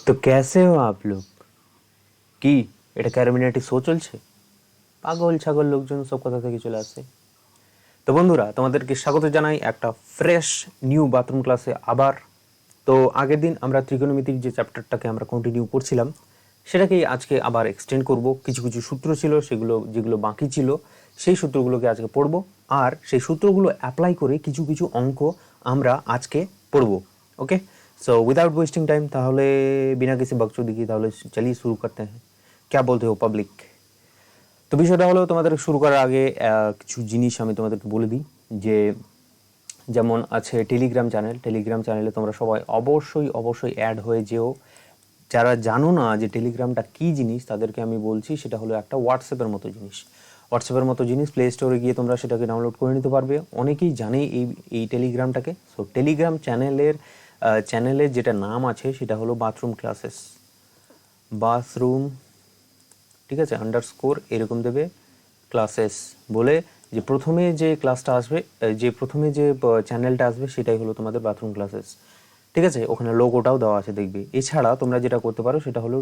তো कैसे हो आप लोग? কি এটা ক্যারিমিনাটি শো চলছে? পাগল ছাগল লোকজন সব কথা থেকে চলে আসছে। তো বন্ধুরা, তোমাদেরকে স্বাগত জানাই একটা ফ্রেশ নিউ বাথরুম ক্লাসে আবার। তো আগের দিন আমরা ত্রিকোণমিতির যে চ্যাপ্টারটাকে আমরা কন্টিনিউ করছিলাম, সেটাকেই আজকে আবার এক্সটেন্ড করব। কিছু কিছু সূত্র ছিল, সেগুলো যেগুলো বাকি ছিল সেই সূত্রগুলোকে আজকে পড়ব, আর সেই সূত্রগুলো অ্যাপ্লাই করে কিছু কিছু অঙ্ক আমরা আজকে পড়ব। ওকে, সো উইদাউট ওয়েস্টিং টাইম, তাহলে বিনা কিছু বকচোদি কি, তাহলে চলিয়ে শুরু করতে হ্যাঁ। क्या बोलते हो পাবলিক? তো বিষয়টা হলো, তোমাদের শুরু করার আগে কিছু জিনিস আমি তোমাদেরকে বলে দিই। যে যেমন আছে টেলিগ্রাম চ্যানেলে তোমরা সবাই অবশ্যই অবশ্যই অ্যাড হয়ে যেও। যারা জানো না যে টেলিগ্রামটা কী জিনিস, তাদেরকে আমি বলছি সেটা হলো একটা হোয়াটসঅ্যাপের মতো জিনিস। প্লে স্টোরে গিয়ে তোমরা সেটাকে ডাউনলোড করে নিতে পারবে। অনেকেই জানে এই টেলিগ্রামটাকে। সো টেলিগ্রাম চ্যানেলের যেটা নাম আছে সেটা হলো বাথরুম, ঠিক আছে, আন্ডারস্কোর এরকম দেবে ক্লাসেস বলে। যে প্রথমে যে ক্লাসটা আসবে, যে প্রথমে যে চ্যানেলটা আসবে সেটাই হলো তোমাদের বাথরুম ক্লাসেস, ঠিক আছে। ওখানে লোগোটাও দেওয়া আছে, দেখবে। এছাড়া তোমরা যেটা করতে পারো সেটা হলো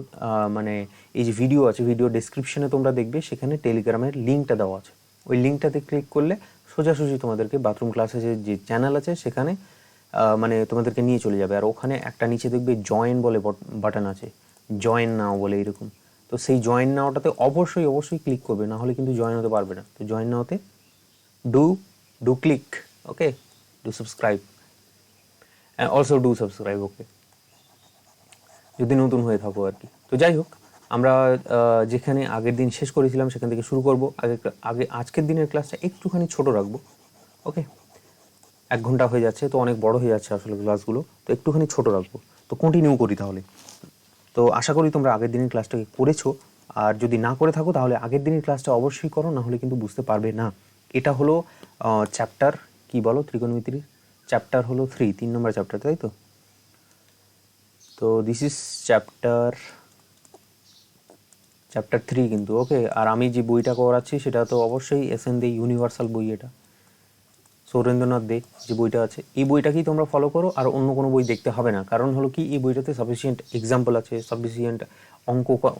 মানে এই যে ভিডিও আছে, ভিডিও ডেসক্রিপশনে তোমরা দেখবে সেখানে টেলিগ্রামের লিঙ্কটা দেওয়া আছে। ওই লিঙ্কটাতে ক্লিক করলে সোজাসুজি তোমাদেরকে বাথরুম ক্লাসেসের যে চ্যানেল আছে সেখানে মানে তোমাদেরকে নিয়ে চলে যাবে। আর ওখানে একটা নিচে দেখবে জয়েন বলে বাটন আছে, জয়েন নাও বলে এরকম। তো সেই জয়েন নাওটাতে অবশ্যই অবশ্যই ক্লিক করবে, না হলে কিন্তু জয়েন হতে পারবে না। তো জয়েন নাওতে do do click, okay, do subscribe, also do subscribe, okay, যদি নতুন হয়ে থাকো আর কি। তো যাই হোক, আমরা যেখানে আগের দিন শেষ করেছিলাম সেখান থেকে শুরু করব। আগে আজকের দিনের ক্লাসটা একটুখানি ছোট রাখবো, ওকে। 1 ঘন্টা হয়ে যাচ্ছে, তো অনেক বড় হয়ে যাচ্ছে আসলে ক্লাসগুলো, তো একটুখানি ছোট রাখবো। তো কন্টিনিউ করি তাহলে। তো আশা করি তোমরা আগের দিনের ক্লাসটাকে করেছো, আর যদি না করে থাকো তাহলে আগের দিনের ক্লাসটা অবশ্যই করো, না হলে কিন্তু বুঝতে পারবে না। এটা হলো চ্যাপ্টার, কি বলো, ত্রিকোণমিতির চ্যাপ্টার হলো 3 নম্বর চ্যাপ্টার, তাই তো? তো দিস ইজ চ্যাপ্টার 3 কিন্তু, ওকে। আর আমি যে বইটা করাচ্ছি সেটা তো অবশ্যই SN দে ইউনিভার্সাল বই। এটা সৌরেন্দ্রনাথ দে যে বইটা আছে, এই বইটাকেই তোমরা ফলো করো, আর অন্য কোনো বই দেখতে হবে না। কারণ হলো কি, এই বইটাতে সাফিসিয়েন্ট এক্সাম্পল আছে, সাফিসিয়েন্ট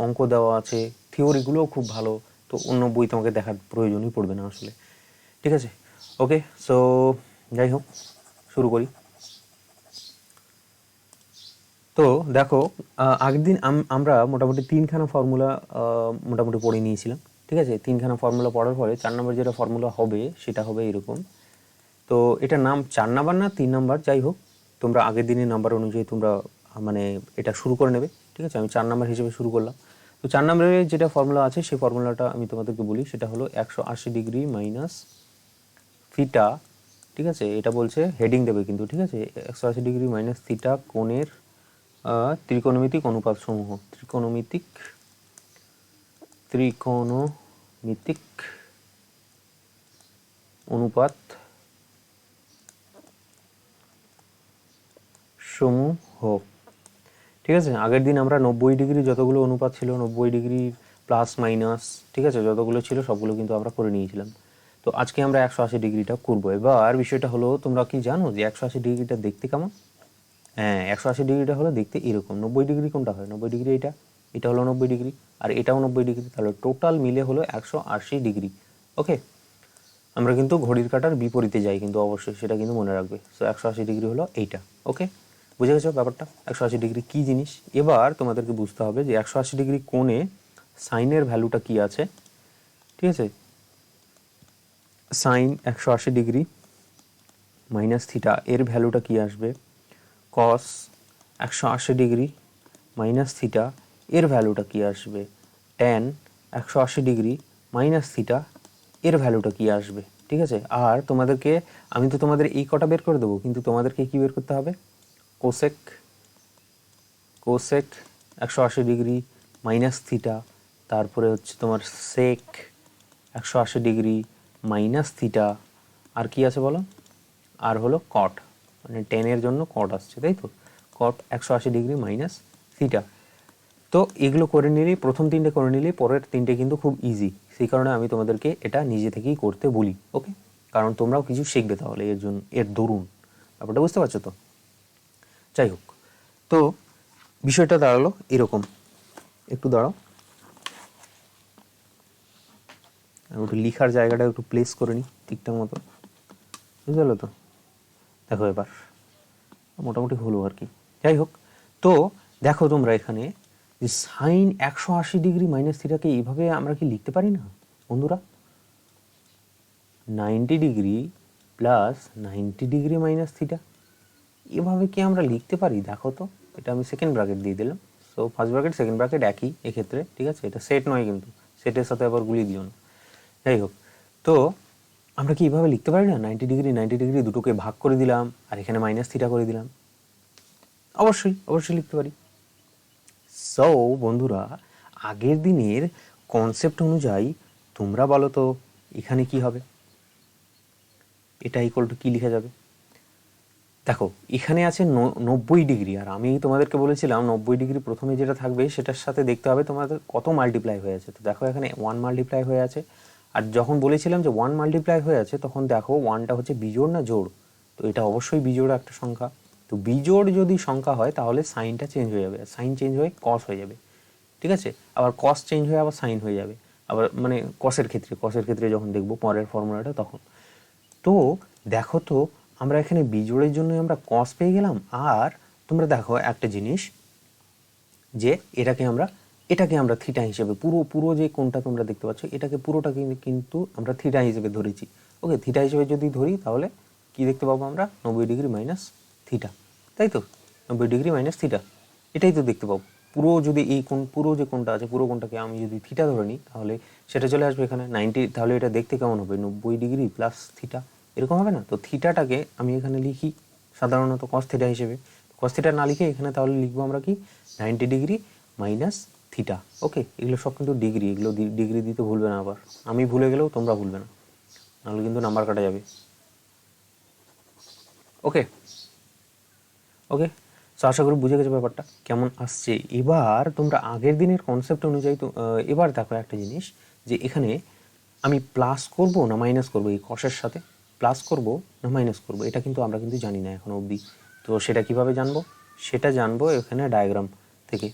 অঙ্ক দেওয়া আছে, থিওরিগুলোও খুব ভালো। তো অন্য বই তোমাকে দেখার প্রয়োজনই পড়বে না আসলে, ঠিক আছে। ওকে, সো যাই হোক, শুরু করি। তো দেখো, আগের দিন আমরা মোটামুটি 3খানা ফর্মুলা মোটামুটি পড়ে নিয়েছিলাম, ঠিক আছে। 3খানা ফর্মুলা পড়ার পরে 4 নম্বর যেটা ফর্মুলা হবে সেটা হবে এরকম। তো এটা নাম 4 নাম্বার না 3 নাম্বার, যাই হোক, তোমরা আগের দিনের নাম্বার অনুযায়ী তোমরা মানে এটা শুরু করে নেবে, ঠিক আছে। আমি 4 নাম্বার হিসেবে শুরু করলাম। তো 4 নম্বরে যেটা ফর্মুলা আছে সেই ফর্মুলাটা আমি তোমাদেরকে বলি। সেটা হলো 180 ডিগ্রি মাইনাস থিটা, ঠিক আছে। এটা বলছে, হেডিং দেবে কিন্তু, ঠিক আছে। 180 ডিগ্রি মাইনাস থিটা কোণের ত্রিকোণমিতিক অনুপাত সমূহ, ত্রিকোণমিতিক অনুপাত সমূহ, ঠিক আছে। আগের দিন আমরা 90 ডিগ্রি যতগুলো অনুপাত ছিল, 90 ডিগ্রি প্লাস মাইনাস, ঠিক আছে, যতগুলো ছিল সবগুলো কিন্তু আমরা করে নিয়েছিলাম। তো আজকে আমরা 180 ডিগ্রিটা করবো। এবার বিষয়টা হলো, তোমরা কি জানো যে 180 ডিগ্রিটা দেখতে কেমন? হ্যাঁ, 180 ডিগ্রিটা হলো দেখতে এরকম। 90 ডিগ্রি কোনটা হয়? 90 ডিগ্রি এটা হলো 90 ডিগ্রি, আর এটাও 90 ডিগ্রি, তাহলে টোটাল মিলে হলো 180 ডিগ্রি, ওকে। আমরা কিন্তু ঘড়ির কাঁটার বিপরীতে যাই কিন্তু, অবশ্যই সেটা কিন্তু মনে রাখবে। সো 180 ডিগ্রি হলো এইটা, ওকে। বুঝে গেছো ব্যাপারটা, 180 ডিগ্রি কী জিনিস? এবার তোমাদেরকে বুঝতে হবে যে 180 ডিগ্রি কোণে সাইনের ভ্যালুটা কী আছে, ঠিক আছে। সাইন 180 ডিগ্রি মাইনাস থিটা, এর ভ্যালুটা কী আসবে? কস 180 ডিগ্রি মাইনাস থিটা, এর ভ্যালুটা কী আসবে? ট্যান 180 ডিগ্রি মাইনাস থিটা, এর ভ্যালুটা কী আসবে, ঠিক আছে। আর তোমাদেরকে, আমি তো তোমাদের এই কটা বের করে দেবো, কিন্তু তোমাদেরকে কী বের করতে হবে? কোসেক 180 ডিগ্রি মাইনাস থিটা, তারপরে হচ্ছে তোমার সেক 180 ডিগ্রি মাইনাস থিটা, আর কি আছে বলো? আর হলো কট, মানে টেনের জন্য কট আসছে, তাই তো। কট 180 ডিগ্রি মাইনাস থিটা। তো এগুলো করে নিলেই, প্রথম 3টে করে নিলেই পরের 3টে কিন্তু খুব ইজি। সেই কারণে আমি তোমাদেরকে এটা নিজে থেকেই করতে বলি, ওকে। কারণ তোমরাও কিছু শিখবে তাহলে এর দরুন। ব্যাপারটা বুঝতে পারছো তো? যাই হোক, তো বিষয়টা দাঁড়ালো এরকম, একটু দাঁড়াও, একটু লিখার জায়গাটা একটু প্লেস করে নিই ঠিকঠাক মতো, বুঝতে পারলো তো? দেখো এবার মোটামুটি হলো আর কি। যাই হোক, তো দেখো তোমরা এখানে যে সাইন 180 ডিগ্রি মাইনাস থিটাকে এইভাবে আমরা কি লিখতে পারি না বন্ধুরা? 90 degree plus 90 degree minus theta, এভাবে কি আমরা লিখতে পারি? দেখো তো, এটা আমি সেকেন্ড ব্র্যাকেট দিয়ে দিলাম। So first bracket second bracket একই এক্ষেত্রে, ঠিক আছে? এটা সেট নয় কিন্তু, সেটের সাথে আবার গুলি দিও না। যাই হোক, তো আমরা কি এইভাবে লিখতে পারি না? 90 ডিগ্রি দুটোকে ভাগ করে দিলাম আর এখানে মাইনাস থিটা করে দিলাম। অবশ্যই অবশ্যই লিখতে পারি। সো বন্ধুরা, আগের দিনের কনসেপ্ট অনুযায়ী তোমরা বলো তো এখানে কি হবে? এটা ইকুয়াল টু কি লিখা যাবে? দেখো এখানে আছে 90 ডিগ্রি, আর আমি তোমাদেরকে বলেছিলাম 90 ডিগ্রি প্রথমে যেটা থাকবে সেটার সাথে দেখতে হবে তোমাদের কত মাল্টিপ্লাই হয়ে আছে। তো দেখো এখানে 1 মাল্টিপ্লাই হয়ে আছে, আর যখন বলেছিলাম যে 1 মাল্টিপ্লাই হয়ে আছে তখন দেখো 1টা হচ্ছে বিজোড় না জোড়? তো এটা অবশ্যই বিজোড় একটা সংখ্যা। তো বিজোড় যদি সংখ্যা হয় তাহলে সাইনটা চেঞ্জ হয়ে যাবে, সাইন চেঞ্জ হয়ে কস হয়ে যাবে, ঠিক আছে? আবার কস চেঞ্জ হয়ে আবার সাইন হয়ে যাবে, আবার মানে কসের ক্ষেত্রে যখন দেখবো পরের ফর্মুলাটা তখন। তো দেখো তো, আমরা এখানে বিজোড়ের জন্য আমরা কস পেয়ে গেলাম। আর তোমরা দেখো একটা জিনিস, যে এটাকে আমরা থিটা হিসেবে, পুরো যে কোণটা তোমরা দেখতে পাচ্ছ এটাকে পুরোটা কিন্তু আমরা থিটা হিসেবে ধরেছি। ওকে, থিটা হিসেবে যদি ধরি তাহলে কি দেখতে পাবো আমরা? 90 ডিগ্রি মাইনাস থিটা, তাই তো? 90 ডিগ্রি মাইনাস থিটা, এটাই তো দেখতে পাবো। যদি এই পুরো যে কোণটা আছে পুরো কোণটাকে আমি যদি থিটা ধরে নিই তাহলে সেটা চলে আসবে এখানে 90। তাহলে এটা দেখতে কেমন হবে? 90 ডিগ্রি প্লাস থিটা, এরকম হবে না? তো থিটাটাকে আমি এখানে লিখি সাধারণত কস থিটা হিসেবে। কস থিটা না লিখে এখানে তাহলে লিখবো আমরা কি? 90 ডিগ্রি মাইনাস থিটা। ওকে, এগুলো সব কিন্তু ডিগ্রি, এগুলো ডিগ্রি দিতে ভুলবে না, আবার আমি ভুলে গেলেও তোমরা ভুলবে না, নাহলে কিন্তু নাম্বার কাটা যাবে। ওকে ওকে, তো আশা করি বুঝে গেছো ব্যাপারটা কেমন আসছে। এবার তোমরা আগের দিনের কনসেপ্ট অনুযায়ী তো এবার দেখো একটা জিনিস, যে এখানে আমি প্লাস করব না মাইনাস করব, এই কসের সাথে প্লাস করব না মাইনাস করব, এটা কিন্তু আমরা কিন্তু জানি না এখনো অবধি। তো সেটা কিভাবে জানবো? সেটা জানবো এখানে ডায়াগ্রাম থেকে,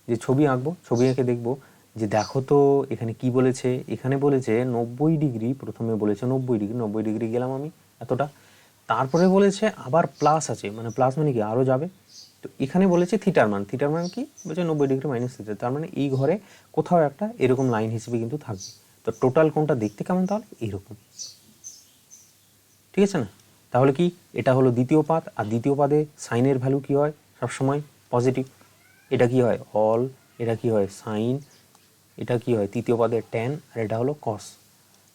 যে ছবি আঁকবো, ছবি এঁকে দেখবো যে দেখো তো এখানে কি বলেছে। এখানে বলেছে 90 ডিগ্রি, প্রথমে বলেছে 90 ডিগ্রি, 90 ডিগ্রি গেলাম আমি এতটা, তারপরে বলেছে আবার প্লাস আছে, মানে প্লাস মানে কি আরও যাবে। তো এখানে বলেছে থিটার মান কি বলছে? 90 ডিগ্রি মাইনাস থিটা, তার মানে এই ঘরে কোথাও একটা এরকম লাইন হিসেবে কিন্তু থাকবে। তো টোটাল কোণটা দেখতে কেমন? তাহলে এইরকম, ঠিক আছে না? তাহলে কি এটা হলো দ্বিতীয় পাদ, আর দ্বিতীয় পাদে সাইনের ভ্যালু কি হয়? সবসময় পজিটিভ। এটা কি হয়? অল। এটা কি হয়? সাইন। এটা কি হয়? তৃতীয় পাদের ট্যান, আর এটা হলো কস।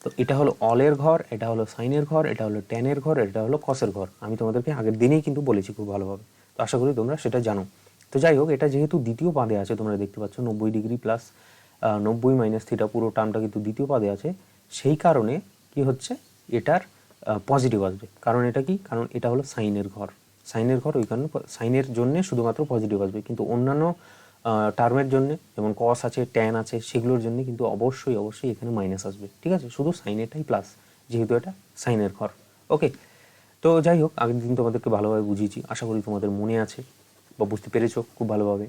তো এটা হলো অলের ঘর, এটা হলো সাইনের ঘর, এটা হলো ট্যানের ঘর, এটা হলো কসের ঘর। আমি তোমাদেরকে আগের দিনেই কিন্তু বলেছি খুব ভালোভাবে, তো আশা করি তোমরা সেটা জানো। তো যাই হোক, এটা যেহেতু দ্বিতীয় পাদে আছে, তোমরা দেখতে পাচ্ছ 90 ডিগ্রি প্লাস 90 মাইনাস থিটা, পুরো টার্মটা কিন্তু দ্বিতীয় পাদে আছে, সেই কারণে কি হচ্ছে? এটার পজিটিভ আসবে। কারণ এটা কি? কারণ এটা হলো সাইনের ঘর, ওই কারণে সাইনের জন্য শুধুমাত্র পজিটিভ আসবে, কিন্তু অন্যান্য টার্মের জন্য যেমন কস আছে, ট্যান আছে, সেগুলোর জন্য কিন্তু অবশ্যই এখানে মাইনাস আসবে, ঠিক আছে? শুধু সাইনেরটাই প্লাস, যেহেতু এটা সাইনের ঘর। ওকে, তো যাই হোক, আগের দিন তোমাদেরকে ভালোভাবে বুঝিয়েছি, আশা করি তোমাদের মনে আছে বা বুঝতে পেরেছো খুব ভালোভাবে।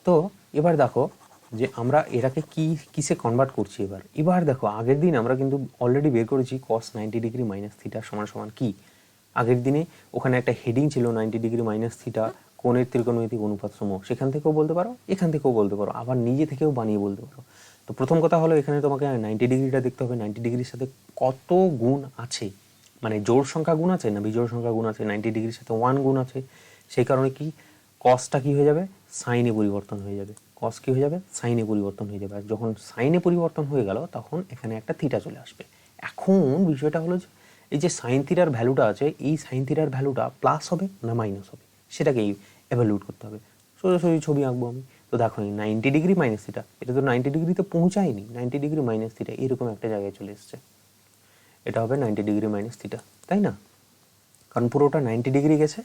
তো এবার দেখো যে আমরা এটাকে কিসে কনভার্ট করছি। এবার দেখো, আগের দিন আমরা কিন্তু অলরেডি বের করেছি কস 90 ডিগ্রি মাইনাস থিটা সমান সমান কি। আগের দিনে ওখানে একটা হেডিং ছিল 90 ডিগ্রি মাইনাস থিটা কোণের ত্রিকোণমিতিক অনুপাত সমূহ, সেখান থেকেও বলতে পারো, এখান থেকেও বলতে পারো, আবার নিজে থেকেও বানিয়ে বলতে পারো। তো প্রথম কথা হলো, এখানে তোমাকে 90 ডিগ্রিটা দেখতে হবে, 90 ডিগ্রির সাথে কত গুণ আছে, মানে জোড় সংখ্যা গুণ আছে না বিজোড় সংখ্যা গুণ আছে। 90 ডিগ্রির সাথে 1 গুণ আছে, সেই কারণে কি কসটা কি হয়ে যাবে? সাইনে পরিবর্তন হয়ে যাবে। কস কি হয়ে যাবে? সাইনে পরিবর্তন হয়ে যাবে। আর যখন সাইনে পরিবর্তন হয়ে গেল তখন এখানে একটা থিটা চলে আসবে। এখন বিষয়টা হলো যে এই যে সাইন থিটার ভ্যালুটা আছে, এই সাইন থিটার ভ্যালুটা প্লাস হবে না মাইনাস হবে, সেটাকেই এভালুয়েট করতে হবে। সোজাসুজি ছবি আঁকবো আমি। তো দেখো 90 ডিগ্রি মাইনাস থিটা, এটা তো 90 ডিগ্রিতে পৌঁছায়নি, 90 ডিগ্রি মাইনাস থিটা এরকম একটা জায়গায় চলে এসছে। এটা হবে 90 ডিগ্রি মাইনাস থিটা, তাই না? কারণ পুরোটা 90 ডিগ্রি গেছে,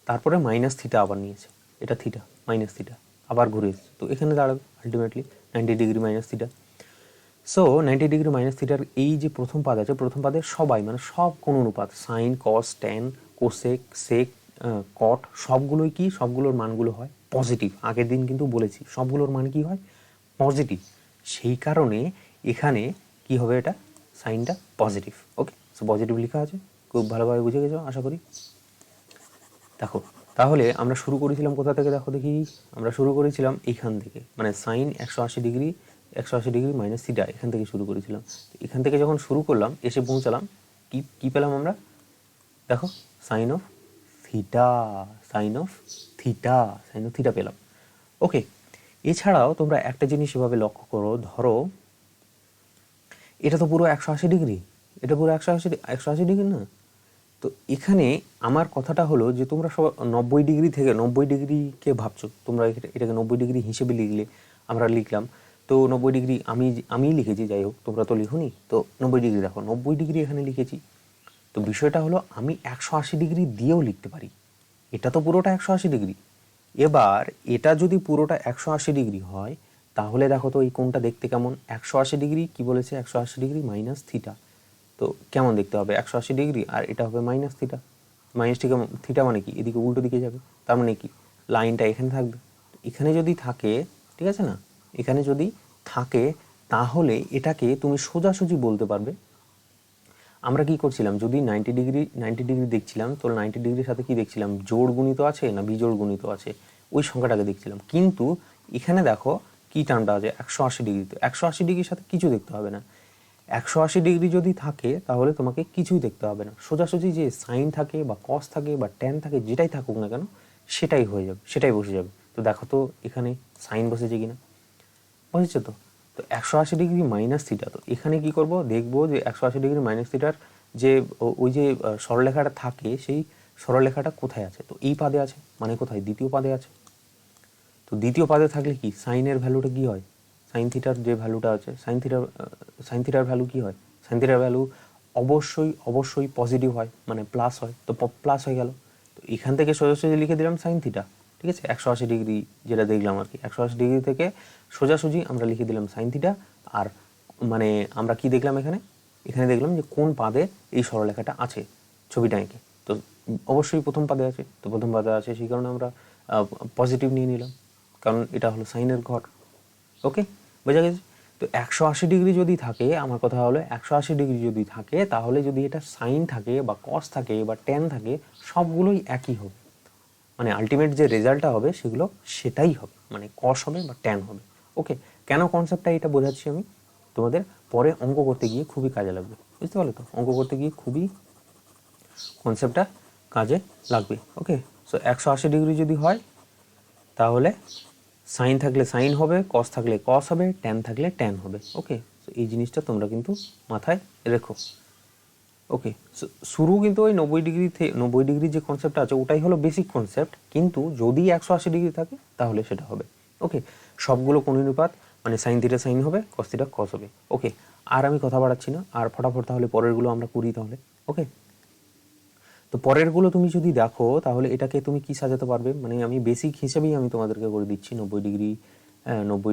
তারপরে মাইনাস থিটা আবার নিয়েছে, এটা থিটা মাইনাস থিটা আবার ঘুরে এসেছে, তো এখানে দাঁড়াবে ultimately 90 degree minus theta. So 90 degree minus থিটার এই যে প্রথম পাদ আছে, প্রথম পাদের সবাই মানে সব কোন অনুপাত, সাইন, কস, ট্যান, কোসেক, সেক, কট সবগুলোই কি, সবগুলোর মানগুলো হয় পজিটিভ। আগের দিন কিন্তু বলেছি সবগুলোর মান কি হয়, পজিটিভ। সেই কারণে এখানে কি হবে, এটা সাইনটা পজিটিভ। ওকে, সো পজিটিভ লেখা আছে, খুব ভালোভাবে বুঝে গেছো আশা করি। দেখো তাহলে আমরা শুরু করেছিলাম কোথা থেকে, দেখো দেখি, আমরা শুরু করেছিলাম এইখান থেকে, মানে সাইন 180 ডিগ্রি মাইনাস থিটা, এখান থেকে শুরু করেছিলাম। এখান থেকে যখন শুরু করলাম এসে পৌঁছালাম কি কি পেলাম আমরা, দেখো sine of theta, sine of theta পেলাম। ওকে, এছাড়াও তোমরা একটা জিনিস এভাবে লক্ষ্য করো, ধরো এটা তো পুরো 180 ডিগ্রি, এটা পুরো 180 ডিগ্রি না। তো এখানে আমার কথাটা হলো যে তোমরা সব 90 ডিগ্রি থেকে 90 ডিগ্রিকে ভাবছো তোমরা, এটাকে 90 ডিগ্রি হিসেবে লিখলে, আমরা লিখলাম তো 90 ডিগ্রি আমি লিখেছি, যাই হোক তোমরা তো লিখুনি, তো 90 ডিগ্রি দেখো 90 ডিগ্রি এখানে লিখেছি। তো বিষয়টা হলো আমি 180 ডিগ্রি দিয়েও লিখতে পারি, এটা তো পুরোটা 180 ডিগ্রি। এবার এটা যদি পুরোটা 180 ডিগ্রি হয় তাহলে দেখো তো এই কোণটা দেখতে কেমন, 180 ডিগ্রি কি বলেছে, 180 ডিগ্রি মাইনাস থিটা। তো কেমন দেখতে হবে 180 ডিগ্রি, আর এটা হবে মাইনাস থিটা। মাইনাস থিটা মানে কি, এদিকে উল্টো দিকে যাবে, তার মানে কি লাইনটা এখানে থাকবে। এখানে যদি থাকে, ঠিক আছে না, এখানে যদি থাকে তাহলে এটাকে তুমি সোজাসুজি বলতে পারবে। আমরা কি করছিলাম, যদি 90 ডিগ্রি দেখছিলাম তো 90 ডিগ্রির সাথে কি দেখছিলাম, জোড় গুণিত আছে না বিজোড় গুণিত আছে, ওই সংখ্যাটাকে দেখছিলাম। কিন্তু এখানে দেখো কি টার্মটা আছে, 180 ডিগ্রি, তো 180 ডিগ্রির সাথে কিছু দেখতে হবে না। 180 ডিগ্রি যদি থাকে তাহলে তোমাকে কিছুই দেখতে হবে না, সোজাসুজি যে সাইন থাকে বা কস থাকে বা ট্যান থাকে, যেটাই থাকুক না কেন সেটাই হয়ে যাবে, সেটাই বসে যাবে। তো দেখো তো এখানে সাইন বসেছে কিনা, বুঝেছো তো। তো 180 ডিগ্রি মাইনাস থিটা, তো এখানে কি করব, দেখবো যে 180 ডিগ্রি মাইনাস থিটার যে ওই যে সরলরেখাটা থাকে, সেই সরলরেখাটা কোথায় আছে, তো এই পাদে আছে, মানে কোথায়, দ্বিতীয় পাদে আছে। তো দ্বিতীয় পাদে থাকলে কি সাইনের ভ্যালুটা কি হয়, সাইন থিটার যে ভ্যালুটা আছে, সাইন থিটার ভ্যালু কি হয়, সাইন থিটার ভ্যালু অবশ্যই পজিটিভ হয়, মানে প্লাস হয়, তো প্লাস হয়ে গেল। তো এখান থেকে সোজাসুজি লিখে দিলাম সাইন থিটা, ঠিক আছে, 180 ডিগ্রি যেটা দেখলাম আর কি, 180 ডিগ্রি থেকে সোজাসুজি আমরা লিখে দিলাম সাইন থিটা। আর মানে আমরা কি দেখলাম এখানে, এখানে দেখলাম যে কোন পাদে এই সরলরেখাটা আছে, ছবিটা এঁকে। তো অবশ্যই প্রথম পাদে আছে, তো প্রথম পাদে আছে সেই কারণে আমরা পজিটিভ নিয়ে নিলাম, কারণ এটা হলো সাইনের ঘর। ওকে, বোঝা গেছে। তো 180 ডিগ্রি যদি থাকে, আমার কথা হলো 180 ডিগ্রি যদি থাকে তাহলে যদি এটা সাইন থাকে বা কস থাকে বা ট্যান থাকে, সবগুলোই একই হবে, মানে আলটিমেট যে রেজাল্টটা হবে সেগুলো সেটাই হবে, মানে কস হবে বা ট্যান হবে। ওকে, কেন কনসেপ্টটা এটা বোঝাচ্ছি আমি তোমাদের, পরে অঙ্ক করতে গিয়ে খুবই কাজে লাগবে, বুঝতে পারলে তো, অঙ্ক করতে গিয়ে খুবই কনসেপ্টটা কাজে লাগবে। ওকে, সো 180 ডিগ্রি যদি হয় তাহলে সাইন থাকলে সাইন হবে, কস থাকলে কস হবে, ট্যান থাকলে ট্যান হবে। ওকে, সো এই জিনিসটা তোমরা কিন্তু মাথায় রেখো। ওকে, শুরু কিন্তু ওই 90 ডিগ্রি যে কনসেপ্টটা আছে ওটাই হলো বেসিক কনসেপ্ট, কিন্তু যদি 180 ডিগ্রি থাকে তাহলে সেটা হবে। ওকে, সবগুলো কোণ অনুপাত, মানে সাইন থিটা সাইন হবে, কস থিটা কস হবে। ওকে, আর আমি কথা বাড়াচ্ছি না, আর ফটাফট তাহলে পরেরগুলো আমরা করি তাহলে। ওকে, তো পরেরগুলো তুমি যদি দেখো তাহলে এটাকে তুমি কি সাজাতে পারবে, মানে আমি বেসিক হিসেবেই আমি তোমাদেরকে করে দিচ্ছি, 90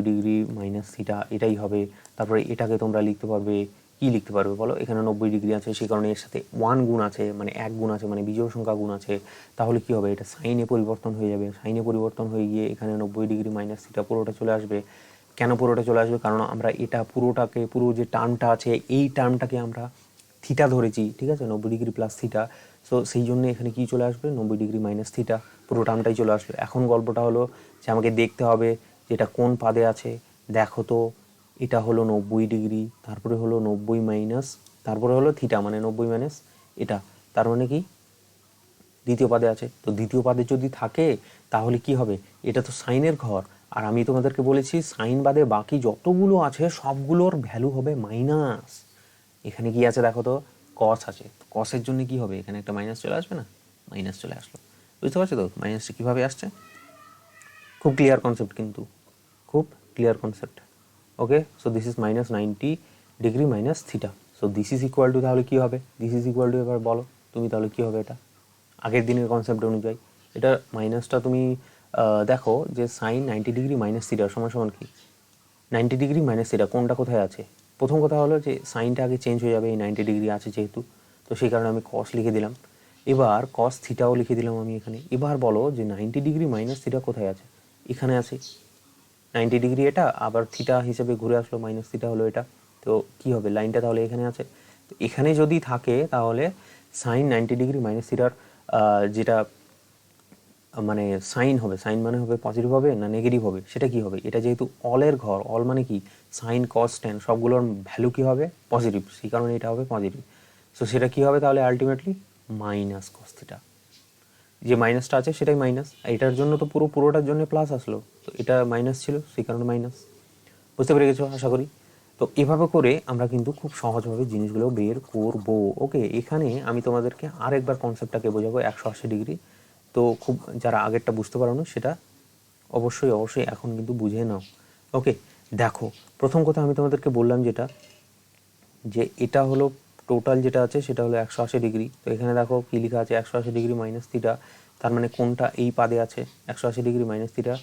ডিগ্রি মাইনাস থিটা এটাই হবে। তারপরে এটাকে তোমরা লিখতে পারবে, কি লিখতে পারবে বলো, এখানে 90 ডিগ্রি আছে সেই কারণে এর সাথে 1 গুণ আছে, মানে 1 গুণ আছে, মানে বিজোড় সংখ্যা গুণ আছে, তাহলে কি হবে, এটা সাইনে পরিবর্তন হয়ে যাবে, সাইনে পরিবর্তন হয়ে গিয়ে এখানে 90 ডিগ্রি মাইনাস থিটা পুরোটা চলে আসবে। কেন পুরোটা চলে আসবে, কারণ আমরা এটা পুরোটাকে, পুরো যে টার্মটা আছে এই টার্মটাকে আমরা থিটা ধরেছি, ঠিক আছে, 90 ডিগ্রি প্লাস থিটা। সো সেই জন্য এখানে কি চলে আসবে, 90 ডিগ্রি মাইনাস থিটা, পুরো টার্মটাই চলে আসবে। এখন গল্পটা হলো যে আমাকে দেখতে হবে যে এটা কোন পাদে আছে। দেখো তো এটা হলো 90 ডিগ্রি, তারপরে হলো 90 মাইনাস, তারপরে হলো থিটা, মানে 90 মাইনাস এটা, তার মানে কি দ্বিতীয় পাদে আছে। তো দ্বিতীয় পাদে যদি থাকে তাহলে কি হবে, এটা তো সাইনের ঘর, আর আমি তোমাদেরকে বলেছি সাইন বাদে বাকি যতগুলো আছে সবগুলোর ভ্যালু হবে মাইনাস। এখানে কি আছে দেখো তো, কস আছে, কসের জন্য কি হবে, এখানে একটা মাইনাস চলে আসবে না, মাইনাস চলে আসলো, বুঝতে পারছো তো মাইনাসটা কীভাবে আসছে। খুব ক্লিয়ার কনসেপ্ট, কিন্তু খুব clear concept. Okay, so this is minus 90 degree minus theta, so this is equal to, তাহলে কী হবে, দিস ইজ ইকুয়াল টু, এবার বলো তুমি তাহলে কী হবে, এটা আগের দিনের কনসেপ্ট অনুযায়ী এটা মাইনাসটা তুমি দেখো যে সাইন 90 ডিগ্রি মাইনাস থিটা সমান সমান কি, 90 ডিগ্রি মাইনাস থিটা কোনটা কোথায় আছে, প্রথম কথা হলো যে সাইনটা আগে চেঞ্জ হয়ে যাবে, এই 90 ডিগ্রি আছে যেহেতু, তো সেই কারণে আমি কস লিখে দিলাম। এবার কস থিটাও লিখে দিলাম আমি এখানে। এবার বলো যে 90 ডিগ্রি মাইনাস থিটা কোথায় আছে? এখানে আছে। 90 ডিগ্রি এটা, আবার থিটা হিসেবে ঘুরে আসলো, মাইনাস থিটা হলো এটা। তো কি হবে, লাইনটা তাহলে এখানে আছে। তো এখানে যদি থাকে তাহলে সাইন 90 ডিগ্রি মাইনাস থিটার যেটা মানে সাইন হবে, সাইন মানে হবে পজিটিভ হবে না নেগেটিভ হবে, সেটা কি হবে? এটা যেহেতু অলের ঘর, অল মানে কি সাইন কস ট্যান সবগুলোর ভ্যালু কি হবে? পজিটিভ, সেই কারণে এটা হবে পজিটিভ। সো সেটা কি হবে তাহলে আলটিমেটলি? Minus cos theta. যে মাইনাসটা আছে সেটাই মাইনাস, এটার জন্য তো পুরোটার জন্য প্লাস আসলো, তো এটা মাইনাস ছিল সেই কারণে মাইনাস। বুঝতে পেরে গেছো আশা করি। তো এভাবে করে আমরা কিন্তু খুব সহজভাবে জিনিসগুলো বের করবো। ওকে, এখানে আমি তোমাদেরকে আরেকবার কনসেপ্টটাকে বোঝাবো 180 ডিগ্রি। তো খুব যারা আগেরটা বুঝতে পারো না সেটা অবশ্যই অবশ্যই এখন কিন্তু বুঝে নাও। ওকে, দেখো প্রথম কথা আমি তোমাদেরকে বললাম যেটা, যে এটা হলো টোটাল যেটা আছে সেটা হলো 180 ডিগ্রি। তো এখানে দেখো কি লেখা আছে, 180 ডিগ্রি মাইনাস থিটা। তার মানে কোনটা এই পাদে আছে? 180 ডিগ্রি মাইনাস থিটা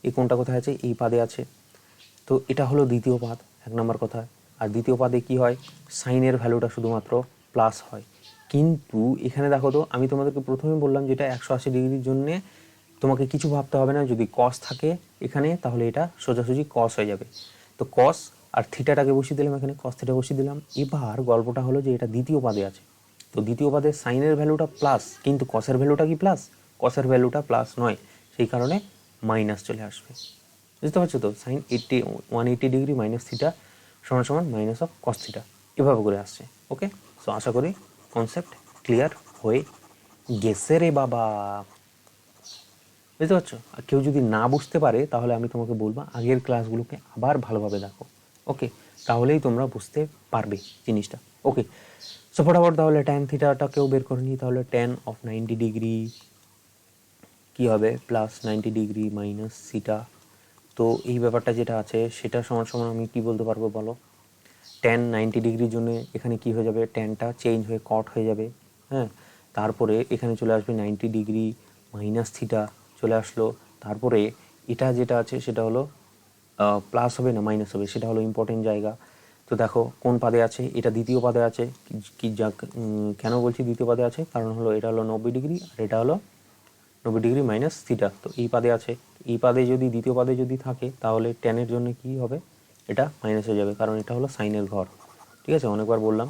এই কোনটা কোথায় আছে? এই পাদে আছে। তো এটা হলো দ্বিতীয় পাদ, এক নম্বর কথা। আর দ্বিতীয় পাদে কি হয়, সাইনের ভ্যালুটা শুধুমাত্র প্লাস হয়। কিন্তু এখানে দেখো তো, আমি তোমাদেরকে প্রথমে বললাম যেটা 180 ডিগ্রির জন্যে তোমাকে কিছু ভাবতে হবে না, যদি কস থাকে এখানে তাহলে এটা সোজাসুজি কস হয়ে যাবে। তো কস আর থিটাটাকে বসিয়ে দিলাম এখানে, কস থিটা বসিয়ে দিলাম। এবার গল্পটা হলো যে এটা দ্বিতীয় পাদে আছে। তো দ্বিতীয় পাদে সাইনের ভ্যালুটা প্লাস, কিন্তু কসের ভ্যালুটা কি প্লাস? কসের ভ্যালুটা প্লাস নয়, সেই কারণে মাইনাস চলে আসবে। বুঝতে পারছো তো? সাইন 180 ডিগ্রি মাইনাস থিটা সমান সমান মাইনাস অফ কস থিটা, এভাবে করে আসছে। ওকে, সো আশা করি কনসেপ্ট ক্লিয়ার হয়ে গেছে রে বাবা। বুঝতে পারছো? আর কেউ যদি না বুঝতে পারে তাহলে আমি তোমাকে বলবো আগের ক্লাসগুলোকে আবার ভালোভাবে দেখো। ওকে, তাহলেই তোমরা বুঝতে পারবে জিনিসটা। ওকে, সো ফটাফট তাহলে ট্যান থিটাটাকেও বের করে নিই। তাহলে ট্যান অফ 90 ডিগ্রি কী হবে? Plus 90 degree minus theta. তো এই ব্যাপারটা যেটা আছে সেটা সমান সমান আমি কি বলতে পারবো বলো? ট্যান 90 ডিগ্রির জন্য এখানে কি হয়ে যাবে, ট্যানটা চেঞ্জ হয়ে কট হয়ে যাবে। হ্যাঁ, তারপরে এখানে চলে আসবে 90 ডিগ্রি মাইনাস থিটা চলে আসলো। তারপরে এটা যেটা আছে সেটা হলো প্লাস হবে না মাইনাস হবে, সেটা হলো ইম্পর্টেন্ট জায়গা। তো দেখো কোন পাদে আছে, এটা দ্বিতীয় পাদে আছে। কি যাক, কেন বলছি দ্বিতীয় পাদে আছে, কারণ হলো এটা হলো 90 ডিগ্রি আর এটা হলো 90 ডিগ্রি মাইনাস থিটা। তো এই পাদে আছে, এই পাদে যদি দ্বিতীয় পাদে যদি থাকে তাহলে ট্যানের জন্য কি হবে, এটা মাইনাস হয়ে যাবে, কারণ এটা হলো সাইনের ঘর। ঠিক আছে, অনেকবার বললাম।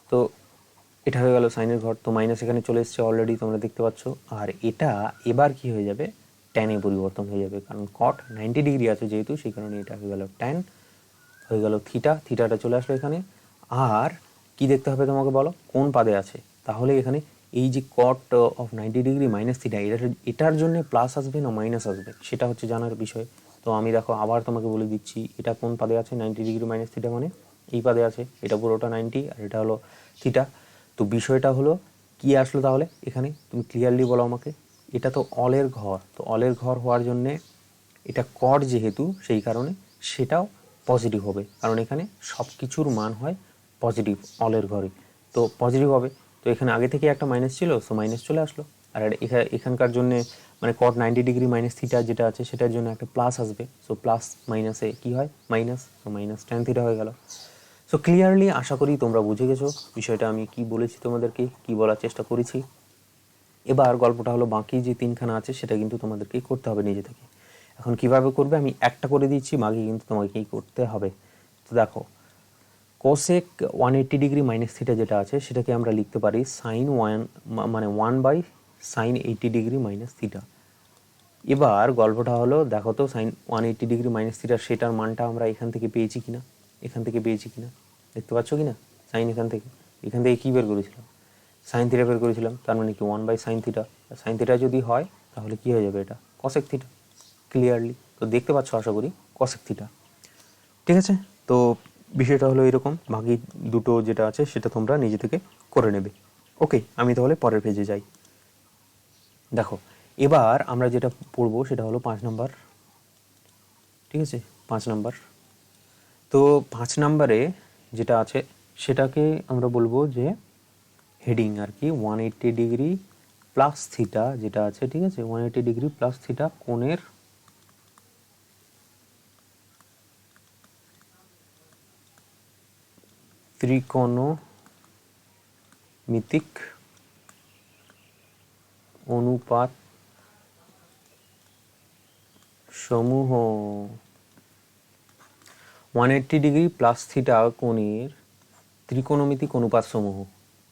তো এটা হয়ে গেল সাইনের ঘর। তো মাইনাস এখানে চলে এসছে অলরেডি, তোমরা দেখতে পাচ্ছ। আর এটা এবার কি হয়ে যাবে, ট্যানে পরিবর্তন হয়ে যাবে, কারণ কট 90 ডিগ্রি আছে যেহেতু, সেই কারণে এটা হয়ে গেল ট্যান, হয়ে গেল থিটা। থিটাটা চলে আসলো এখানে। আর কি দেখতে হবে তোমাকে বলো, কোন পাদে আছে? তাহলে এখানে এই যে কট অফ 90 ডিগ্রি মাইনাস থিটা, এটার জন্য প্লাস আসবে না মাইনাস আসবে, সেটা হচ্ছে জানার বিষয়। তো আমি দেখো আবার তোমাকে বলে দিচ্ছি, এটা কোন পাদে আছে? 90 ডিগ্রি মাইনাস থিটা মানে এই পাদে আছে, এটা পুরোটা 90 আর এটা হলো থিটা। তো বিষয়টা হলো কি আসলো তাহলে এখানে, তুমি ক্লিয়ারলি বলো আমাকে। এটা তো অলের ঘর, তো অলের ঘর হওয়ার জন্যে এটা কট যেহেতু, সেই কারণে সেটাও পজিটিভ হবে, কারণ এখানে সব কিছুর মান হয় পজিটিভ অলের ঘরে। তো পজিটিভ হবে। তো এখানে আগে থেকে একটা মাইনাস ছিল, সো মাইনাস চলে আসলো। আর এখানকার জন্যে মানে কট 90 ডিগ্রি মাইনাস থিটা যেটা আছে সেটার জন্য একটা প্লাস আসবে। সো প্লাস মাইনাসে কি হয়, minus. So minus tan theta হয়ে গেল। সো ক্লিয়ারলি আশা করি তোমরা বুঝে গেছো বিষয়টা, আমি কি বলেছি তোমাদেরকে, কি বলার চেষ্টা করেছি। এবার গল্পটা হলো বাকি যে তিনখানা আছে সেটা কিন্তু তোমাদেরকেই করতে হবে নিজে থেকে। এখন কিভাবে করবে আমি একটা করে দিচ্ছি, বাকি কিন্তু তোমাকেই করতে হবে। তো দেখো, কোসেক 180 ডিগ্রি মাইনাস থিটা যেটা আছে সেটাকে আমরা লিখতে পারি সাইন 1 মানে 1/sin 80 ডিগ্রি মাইনাস থিটা। এবার গল্পটা হলো দেখো তো, সাইন 180 ডিগ্রি মাইনাস থিটা সেটার মানটা আমরা এখান থেকে পেয়েছি কিনা, এখান থেকে পেয়েছি কিনা দেখতে পাচ্ছ কিনা? সাইন এখান থেকে কী বের করেছিলাম, সাইন থিটা বের করেছিলাম। তার মানে কি 1/sin থিটা। সাইন থিটা যদি হয় তাহলে কি হয়ে যাবে, এটা কসেক থিটা। ক্লিয়ারলি তো দেখতে পাচ্ছ আশা করি, কসেক থিটা। ঠিক আছে, তো বিষয়টা হলো এরকম, বাকি দুটো যেটা আছে সেটা তোমরা নিজে থেকে করে নেবে। ওকে, আমি তাহলে পরের পেজে যাই। দেখো এবার আমরা যেটা পড়বো সেটা হলো 5 নাম্বার। ঠিক আছে, 5 নাম্বার। তো 5 নাম্বারে যেটা আছে সেটাকে আমরা বলবো যে হেডিং আর কি 180 ডিগ্রি প্লাস থিটা যেটা আছে। ঠিক আছে, 180 ডিগ্রি প্লাস থিটা কোণের ত্রিকোণ মিতিক অনুপাত সমূহ 180 ডিগ্রি প্লাস থিটা কোণের ত্রিকোণমিতিক অনুপাত সমূহ।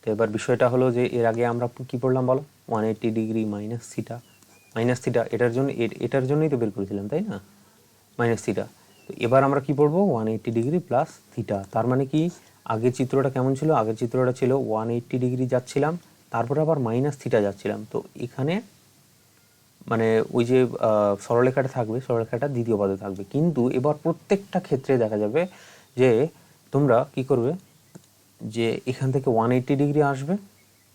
তো এবার বিষয়টা হলো যে এর আগে আমরা কি পড়লাম বলো, 180 ডিগ্রি মাইনাস থিটা এটার জন্যই তো বের করেছিলাম, তাই না, মাইনাস থিটা। তো এবার আমরা কি পড়বো, 180 ডিগ্রি প্লাস থিটা। তার মানে কি আগের চিত্রটা কেমন ছিল, আগের চিত্রটা ছিল 180 ডিগ্রি যাচ্ছিলাম, তারপরে আবার মাইনাস থিটা যাচ্ছিলাম। তো এখানে মানে ওই যে সরলরেখাটা থাকবে, সরলরেখাটা দ্বিতীয় পদে থাকবে, কিন্তু এবার প্রত্যেকটা ক্ষেত্রে দেখা যাবে যে তোমরা কি করবে, যে এখান থেকে 180 ডিগ্রি আসবে,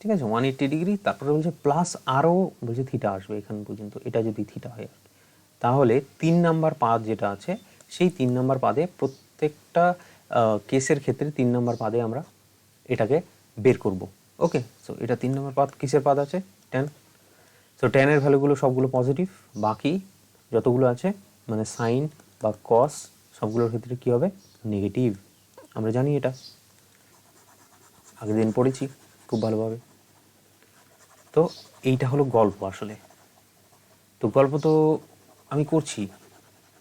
ঠিক আছে, 180 ডিগ্রি, তারপরে বলছে প্লাস আরও বলছে থিটা আসবে এখান পর্যন্ত, এটা যদি থিটা হয় আর কি। তাহলে 3 নাম্বার পাদ যেটা আছে, সেই 3 নাম্বার পাদে প্রত্যেকটা কেসের ক্ষেত্রে 3 নাম্বার পাদে আমরা এটাকে বের করব। ওকে, সো এটা 3 নাম্বার পাদ, কিসের পাদ আছে, tan। সো ট্যানের ভ্যালুগুলো সবগুলো পজিটিভ, বাকি যতগুলো আছে মানে সাইন বা কস সবগুলোর ক্ষেত্রে কী হবে, নেগেটিভ। আমরা জানি এটা, আগের দিন পড়েছি খুব ভালোভাবে। তো এইটা হলো গল্প আসলে। তো গল্প তো আমি করছি,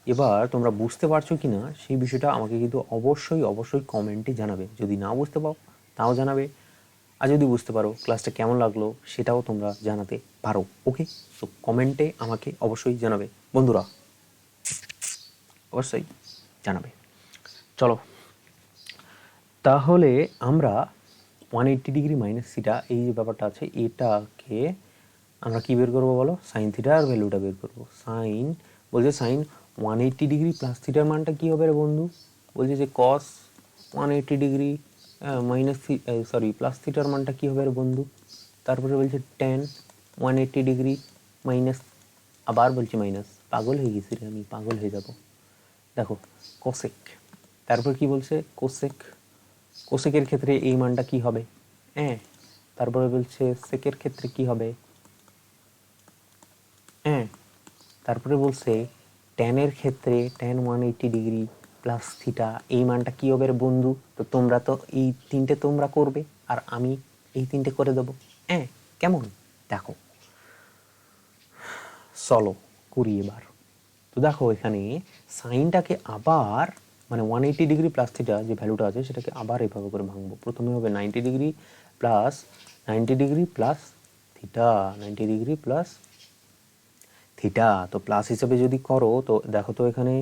এবার তোমরা বুঝতে পারছো কি না সেই বিষয়টা আমাকে কিন্তু অবশ্যই কমেন্টে জানাবে। যদি না বুঝতে পারো তাও জানাবে, আর যদি বুঝতে পারো ক্লাসটা কেমন লাগলো সেটাও তোমরা জানাতে পারো। ওকে, সো কমেন্টে আমাকে অবশ্যই জানাবে বন্ধুরা, অবশ্যই জানাবে। চলো তাহলে আমরা 180 ডিগ্রি মাইনাস থিটা এই যে ব্যাপারটা আছে, এটাকে আমরা কি বের করবো বলো, সাইন থিটার ভ্যালুটা বের করবো। সাইন বলছে সাইন 180 ডিগ্রি প্লাস থিটার মানটা কী হবে রে বন্ধু, বলছে যে কস 180 ডিগ্রি মাইনাস প্লাস থিটার মানটা কী হবে রে বন্ধু, তারপরে বলছে ট্যান 180 ডিগ্রি মাইনাস, আবার বলছি মাইনাস, পাগল হয়ে গেছি রে আমি, পাগল হয়ে যাব। দেখো কোসেক, তারপর কি বলছে কোসেক, কোসেকের ক্ষেত্রে এই মানটা কি হবে, হ্যাঁ, তারপরে বলছে সেকের ক্ষেত্রে কি হবে, হ্যাঁ, তারপরে বলছে ট্যানের ক্ষেত্রে ট্যান 180 ডিগ্রি প্লাস থিটা এই মানটা কী হবে বন্ধু। তো তোমরা তো এই তিনটে তোমরা করবে আর আমি এই তিনটে করে দেবো, হ্যাঁ, কেমন দেখো, চলো করি এবার। তো দেখো এখানে সাইনটাকে আবার মানে 180 ডিগ্রি প্লাস থিটা যে ভ্যালুটা আছে সেটাকে আবার এভাবে করে ভাঙবো। প্রথমে হবে 90 degree plus 90 degree plus theta, 90 degree plus theta. তো প্লাস হিসেবে যদি করো তো দেখো তো এখানে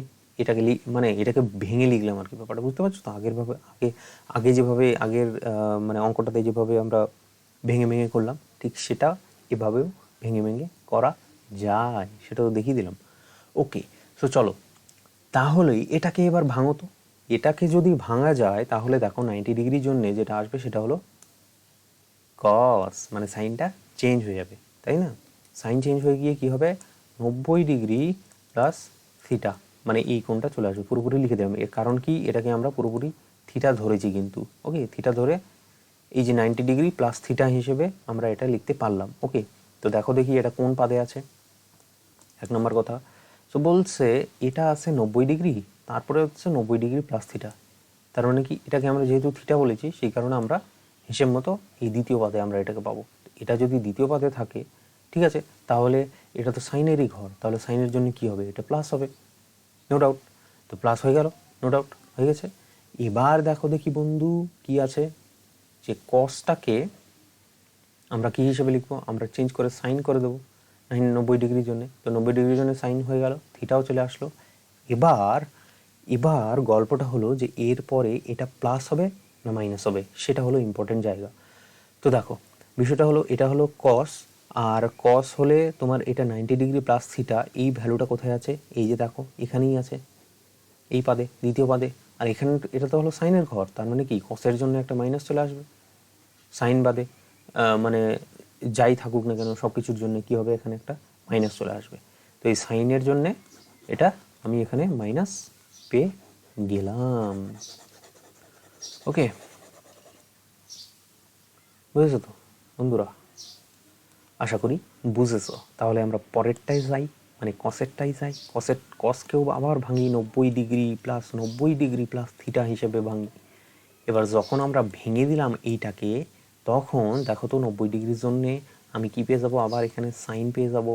এটাকে মানে এটাকে ভেঙে লিখলাম আর কি, ব্যাপারটা বুঝতে পারছো তো। আগে যেভাবে আগের মানে অঙ্কটাতে যেভাবে আমরা ভেঙে ভেঙে করলাম, ঠিক সেটা এভাবেও ভেঙে ভেঙে করা যায়, সেটা তো দেখিয়ে দিলাম। ওকে, সো চলো তাহলে এটাকে এবার ভাঙো তো। এটাকে যদি ভাঙা যায় তাহলে দেখো 90 ডিগ্রির জন্য যেটা আসবে সেটা হলো কস, মানে সাইনটা চেঞ্জ হয়ে যাবে, তাই না। সাইন চেঞ্জ হয়ে গিয়ে কি হবে, 90 ডিগ্রি প্লাস থিটা, মানে এই কোণটা চলে আসবে। পুরোপুরি লিখে দেবে, এর কারণ কি এটাকে আমরা পুরোপুরি থিটা ধরেছি কিন্তু, ওকে, থিটা ধরে এই যে 90 ডিগ্রি প্লাস থিটা হিসেবে আমরা এটা লিখতে পারলাম। ওকে, তো দেখো দেখি এটা কোন পাদে আছে, 1 নম্বর কথা। তো বলছে এটা আছে 90 ডিগ্রি, তারপরে হচ্ছে 90 ডিগ্রি প্লাস থিটা, তার মানে কি এটাকে আমরা যেহেতু থিটা বলেছি সেই কারণে আমরা হিসেব মতো এই দ্বিতীয় পাদে আমরা এটাকে পাবো। এটা যদি দ্বিতীয় পাদে থাকে, ঠিক আছে, তাহলে এটা তো সাইনেরই ঘর, তাহলে সাইনের জন্য কি হবে, এটা প্লাস হবে, নো ডাউট। তো প্লাস হয়ে গেল, নো ডাউট হয়ে গেছে। এবার দেখো দেখি বন্ধু কি আছে, যে কসটাকে আমরা কি হিসেবে লিখবো, আমরা চেঞ্জ করে সাইন করে দেবো 90 ডিগ্রির জন্য। তো 90 ডিগ্রির জন্য সাইন হয়ে গেল, থিটাও চলে আসলো। এবার গল্পটা হলো যে এরপরে এটা প্লাস হবে না মাইনাস হবে, সেটা হলো ইম্পর্টেন্ট জায়গা। তো দেখো বিষয়টা হলো এটা হলো কস, আর কস হলে তোমার এটা 90 ডিগ্রি প্লাস থিটা, এই ভ্যালুটা কোথায় আছে, এই যে দেখো এখানেই আছে, এই পাদে, দ্বিতীয় পাদে। আর এখানে এটা তো হলো সাইনের ঘর, তার মানে কি কসের জন্য একটা মাইনাস চলে আসবে, সাইন বাদে মানে যাই থাকুক না কেন সব কিছুর জন্য কী হবে, এখানে একটা মাইনাস চলে আসবে। তো এই সাইনের জন্যে এটা আমি এখানে মাইনাস পেয়ে গেলাম। ওকে, বুঝেছো তো বন্ধুরা, আশা করি বুঝেছো। তাহলে আমরা পরেরটাই যাই, মানে কসেরটাই যাই। কসকেও আবার ভাঙি 90 ডিগ্রি প্লাস থিটা হিসেবে ভাঙি। এবার যখন আমরা ভেঙে দিলাম এইটাকে তখন দেখো তো 90 ডিগ্রির জন্যে আমি কি পেয়ে যাব, আবার এখানে সাইন পেয়ে যাব,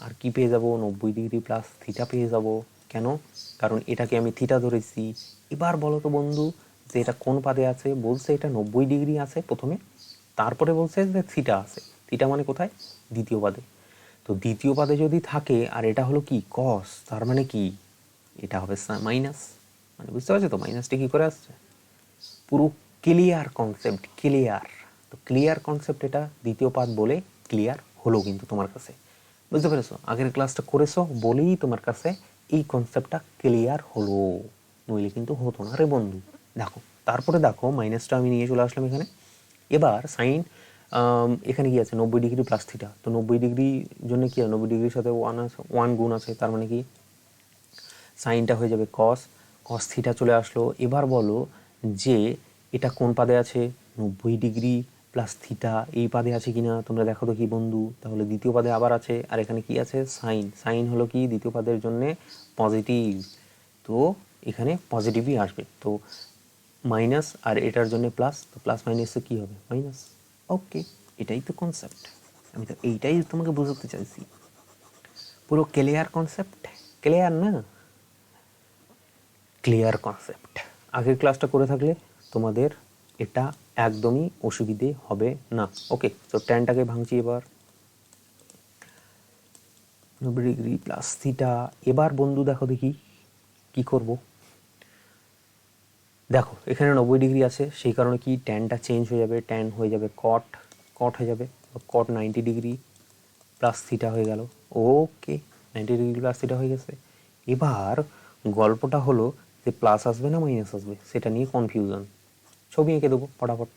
আর কি পেয়ে যাব 90 ডিগ্রি প্লাস থিটা পেয়ে যাব। কেন? কারণ এটাকে আমি থিটা ধরেছি। এবার বলো তো বন্ধু যে এটা কোন পাদে আছে, বলছে এটা 90 ডিগ্রি আছে প্রথমে, তারপরে বলছে যে থিটা আছে। থিটা মানে কোথায়? দ্বিতীয় পাদে। তো দ্বিতীয় পাদে যদি থাকে আর এটা হলো কি কস, তার মানে কি এটা হবে মাইনাস। মানে বুঝতে পারছো তো মাইনাসটা কি করে আসছে? পুরো ক্লিয়ার কনসেপ্ট, ক্লিয়ার। তো ক্লিয়ার কনসেপ্ট, এটা দ্বিতীয় পাদ বলে ক্লিয়ার হলো কিন্তু তোমার কাছে। বুঝতে পেরেছো? আগের ক্লাসটা করেছো বলেই তোমার কাছে এই কনসেপ্টটা ক্লিয়ার হলো, নইলে কিন্তু হতো না রে বন্ধু। দেখো তারপরে দেখো মাইনাসটা আমি নিয়ে চলে আসলাম এখানে। এবার সাইন এখানে কি আছে 90 ডিগ্রি প্লাস থিটা। তো 90 ডিগ্রি জন্য কি 90 ডিগ্রির সাথে ওয়ান আছে, ওয়ান গুণ আছে, তার মানে কি সাইনটা হয়ে যাবে কস, কস থিটা চলে আসলো। এবার বলো যে এটা কোন পাদে আছে, 90 ডিগ্রি প্লাস থিটা এই পাদে আছে কিনা তোমরা দেখো তো কি বন্ধু। তাহলে দ্বিতীয় পাদে আবার আছে, আর এখানে কি আছে সাইন, সাইন হলো কি দ্বিতীয় পাদের জন্য পজিটিভ, তো এখানে পজিটিভই আসবে। তো মাইনাস আর এটার জন্য প্লাস, তো প্লাস মাইনাসে কি হবে মাইনাস। ওকে, এটাই তো কনসেপ্ট, আমি তো এইটাই তোমাকে বোঝাতে চাইছি। পুরো ক্লিয়ার কনসেপ্ট, ক্লিয়ার না? Clear concept. আগের ক্লাসটা করে থাকলে তোমাদের এটা একদমই অসুবিধে হবে না। ওকে, তো ট্যানটাকে ভাঙছি এবার। 90 ডিগ্রি প্লাস থিটা। এবার বন্ধু দেখো দেখি কি করব। দেখো এখানে 90 ডিগ্রি আছে, সেই কারণে কি ট্যানটা চেঞ্জ হয়ে যাবে, ট্যান হয়ে যাবে কট, কট হয়ে যাবে, কট 90 ডিগ্রি প্লাস থিটা হয়ে গেল। ওকে, 90 ডিগ্রি প্লাস থিটা হয়ে গেছে। এবার গল্পটা হলো যে প্লাস আসবে না মাইনাস আসবে সেটা নিয়ে কনফিউশন। ছবি এঁকে দেবো ফটাফট।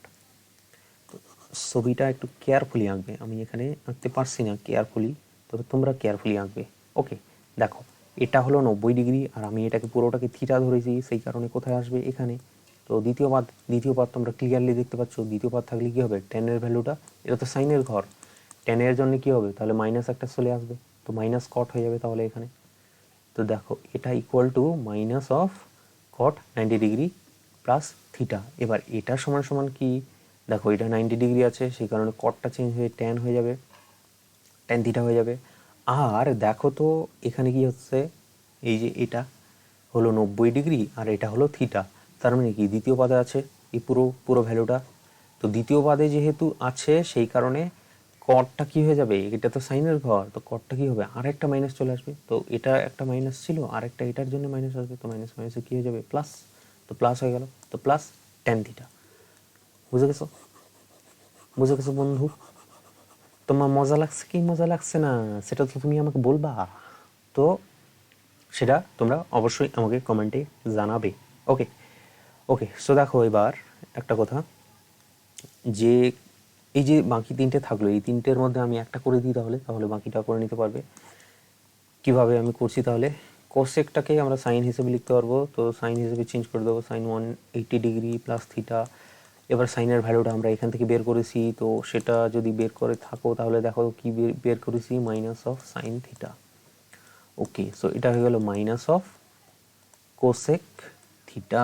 ছবিটা একটু কেয়ারফুলি আঁকবে, আমি এখানে আঁকতে পারছি না কেয়ারফুলি, তবে তোমরা কেয়ারফুলি আঁকবে। ওকে, দেখো এটা হলো 90 ডিগ্রি আর আমি এটাকে পুরোটাকে থিটা ধরেছি, সেই কারণে কোথায় আসবে এখানে। তো দ্বিতীয় পাদ, দ্বিতীয় পাদ তোমরা ক্লিয়ারলি দেখতে পাচ্ছ। দ্বিতীয় পাদ থাকলে কি হবে, টেনের ভ্যালুটা, এটা তো সাইনের ঘর, টেনের জন্য কি হবে তাহলে মাইনাস একটা চলে আসবে, তো মাইনাস কট হয়ে যাবে তাহলে এখানে। তো দেখো এটা equal to minus of cot 90 degree plus theta. এবার এটা সমান সমান কি, দেখো এটা 90 ডিগ্রি আছে সেই কারণে কটটা চেঞ্জ হয়ে ট্যান হয়ে যাবে, ট্যান থিটা হয়ে যাবে। আর দেখো তো এখানে কি হচ্ছে, এই যে এটা হলো 90 ডিগ্রি আর এটা হলো থিটা, তার মানে কি দ্বিতীয় পাদে আছে এই পুরো পুরো ভ্যালুটা। তো দ্বিতীয় পাদে যেহেতু আছে সেই কারণে কটটা কি হয়ে যাবে, এটা তো সাইনের ঘর, তো কটটা কি হবে আর একটা মাইনাস চলে আসবে। তো এটা একটা মাইনাস ছিল আর একটা এটার জন্য মাইনাস আসবে, তো মাইনাস মাইনাসে কি হয়ে যাবে প্লাস, তো প্লাস হয়ে গেল, তো প্লাস ট্যান থিটা। বুঝে গেছো? বুঝে গেছো বন্ধু? তোমার মজা লাগছে কি মজা লাগছে না সেটা তো তুমি আমাকে বলবা। তো সেটা তোমরা অবশ্যই আমাকে কমেন্টে জানাবে। ওকে, ওকে, সো দেখো এবার একটা কথা, যে এই যে বাকি তিনটে থাকলো এই তিনটের মধ্যে আমি একটা করে দিই তাহলে, তাহলে বাকিটা করে নিতে পারবে। কিভাবে আমি করছি তাহলে, কোসেকটাকে আমরা সাইন হিসেবে লিখতে পারবো, তো সাইন হিসেবে চেঞ্জ করে দেবো, সাইন 180 ডিগ্রি প্লাস থিটা। এবার সাইনের ভ্যালুটা আমরা এখান থেকে বের করেছি, তো সেটা যদি বের করে থাকো তাহলে দেখো কি বের করেছি, minus of sine theta. Okay, so এটা হয়ে গেল minus of cosec theta.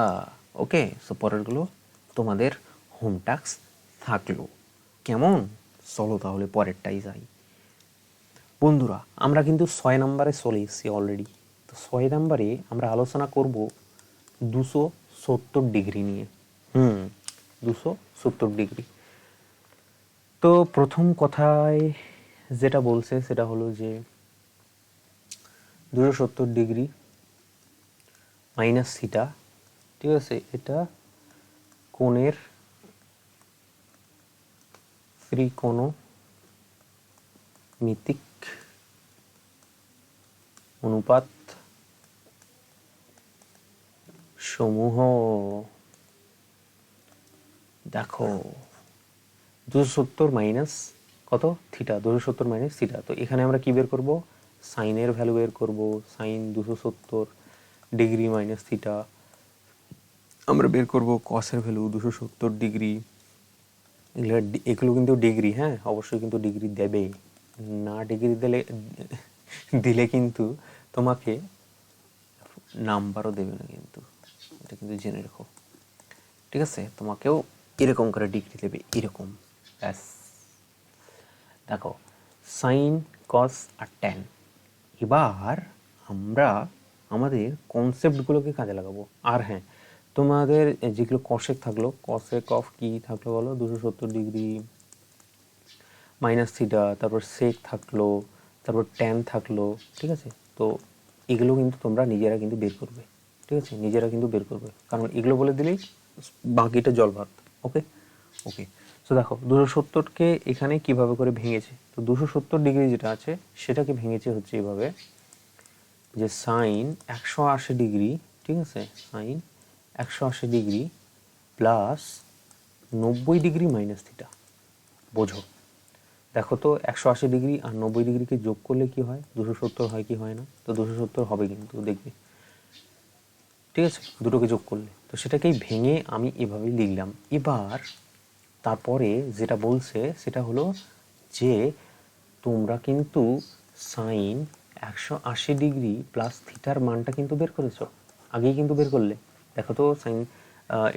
Okay, so পরেরগুলো তোমাদের হোম টাস্ক থাকলো। কেমন? চলো তাহলে পরেরটাই যাই। বন্ধুরা আমরা কিন্তু 6 নম্বরে চলে এসেছি অলরেডি। তো 6 নম্বরে আমরা আলোচনা করব 270 ডিগ্রি নিয়ে। 270 ডিগ্রি। তো প্রথম কথায় যেটা বলছে সেটা হলো যে 270 ডিগ্রি মাইনাস থিটা, ঠিক আছে, এটা কোণের ত্রিকোণমিতিক অনুপাত সমূহ। দেখো 270 মাইনাস কত থিটা, 270 মাইনাস থিটা। তো এখানে আমরা কি বের করব, সাইনের ভ্যালু বের করব, সাইন 270 ডিগ্রি মাইনাস থিটা। আমরা বের করব কসের ভ্যালু 270 ডিগ্রি। এগুলো কিন্তু ডিগ্রি, হ্যাঁ অবশ্যই কিন্তু ডিগ্রি দেবে, না ডিগ্রি দিলে দিলে কিন্তু তোমাকে নাম্বারও দেবে না কিন্তু, এটা কিন্তু জেনে রেখো। ঠিক আছে, তোমাকেও এরকম করে ডিগ্রি দেবে এরকম। ব্যাস। দেখো সাইন, কস আর ট্যান। এবার আমরা আমাদের কনসেপ্টগুলোকে কাজে লাগাবো। আর হ্যাঁ, তোমাদের যেগুলো কশেক থাকলো, কশেক অফ কি থাকলো বলো, 270 ডিগ্রি মাইনাস থিটা, তারপর সেক থাকলো, তারপর ট্যান থাকলো, ঠিক আছে। তো এগুলো কিন্তু তোমরা নিজেরা কিন্তু বের করবে, ঠিক আছে, নিজেরা কিন্তু বের করবে, কারণ এগুলো বলে দিলেই বাকিটা জল ভাত। ওকে ওকে। সো দেখো 270কে এখানে কিভাবে করে ভেঙেছে, তো 270 ডিগ্রি যেটা আছে সেটাকে ভেঙেছে হচ্ছে এভাবে, যে সাইন 180 ডিগ্রি, ঠিক আছে, sine 180 degree plus 90 degree minus theta. বোঝো, দেখো তো 180 ডিগ্রি আর 90 ডিগ্রিকে যোগ করলে কি হয়, 270 হয় কি হয় না, তো 270 হবে কিন্তু দেখবে, ঠিক আছে, দুটোকে যোগ করলে। তো সেটাকেই ভেঙে আমি এভাবেই লিখলাম। এবার তারপরে যেটা বলছে সেটা হলো যে তোমরা কিন্তু সাইন 180 ডিগ্রি প্লাস থিটার মানটা কিন্তু বের করেছো, আগেই কিন্তু বের করলে। দেখো তো সাইন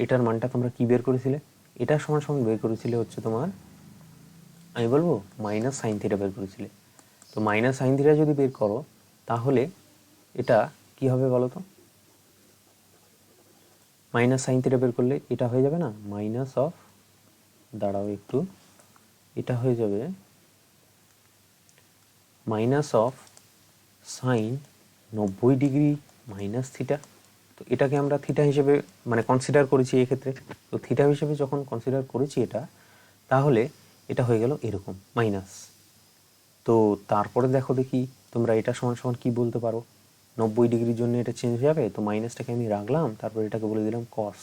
এটার মানটা তোমরা কি বের করেছিলে, এটার সমান সমান বের করেছিলে হচ্ছে তোমার, আমি বলবো মাইনাস সাইন থিটা বের করেছিলে। তো মাইনাস সাইন থিটা যদি বের করো তাহলে এটা কি হবে বলো তো, মাইনাস সাইন থিটা বের করলে এটা হয়ে যাবে না মাইনাস অফ, দাঁড়াও একটু, এটা হয়ে যাবে minus of sign 90 degree minus theta. তো এটাকে আমরা থিটা হিসেবে মানে কনসিডার করেছি এক্ষেত্রে। তো থিটা হিসেবে যখন কনসিডার করেছি এটা, তাহলে এটা হয়ে গেল এরকম মাইনাস। তো তারপরে দেখো দেখি তোমরা এটা সমান সমান কী বলতে পারো, 90 ডিগ্রির জন্য এটা চেঞ্জ হয়ে যাবে, তো মাইনাসটাকে আমি রাখলাম, তারপর এটাকে বলে দিলাম কস,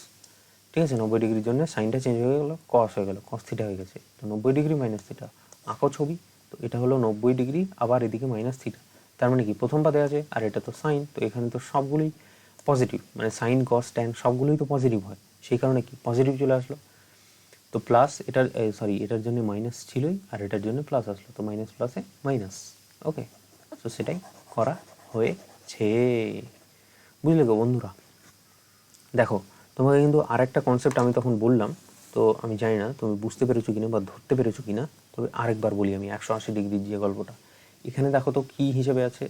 ঠিক আছে, 90 ডিগ্রির জন্য সাইনটা চেঞ্জ হয়ে গেলো, কস হয়ে গেলো, কস থিটা হয়ে গেছে। তো 90 ডিগ্রি মাইনাস থিটা, আঁকো ছবি। তো এটা হলো 90 ডিগ্রি, আবার এদিকে মাইনাস থিটা, তার মানে কি প্রথম পাদে আছে আর এটা তো সাইন, তো এখানে তো সবগুলোই পজিটিভ, মানে সাইন কস ট্যান সবগুলোই তো পজিটিভ হয়, সেই কারণে কি পজিটিভ চলে আসলো। তো প্লাস এটার সরি এটার জন্য মাইনাস ছিলই, আর এটার জন্য প্লাস আসলো, তো মাইনাস প্লাসে মাইনাস। ওকে, তো সেটাই করা হয়েছে, বুঝলে গো বন্ধুরা। দেখো তোমাকে কিন্তু আরেকটা কনসেপ্ট আমি তখন বললাম, তো আমি জানি না তুমি বুঝতে পেরেছো কিনা বা ধরতে পেরেছো কিনা, তবে আরেকবার বলি আমি 180 ডিগ্রির যে গল্পটা, এখানে দেখো তো কী হিসেবে আছে,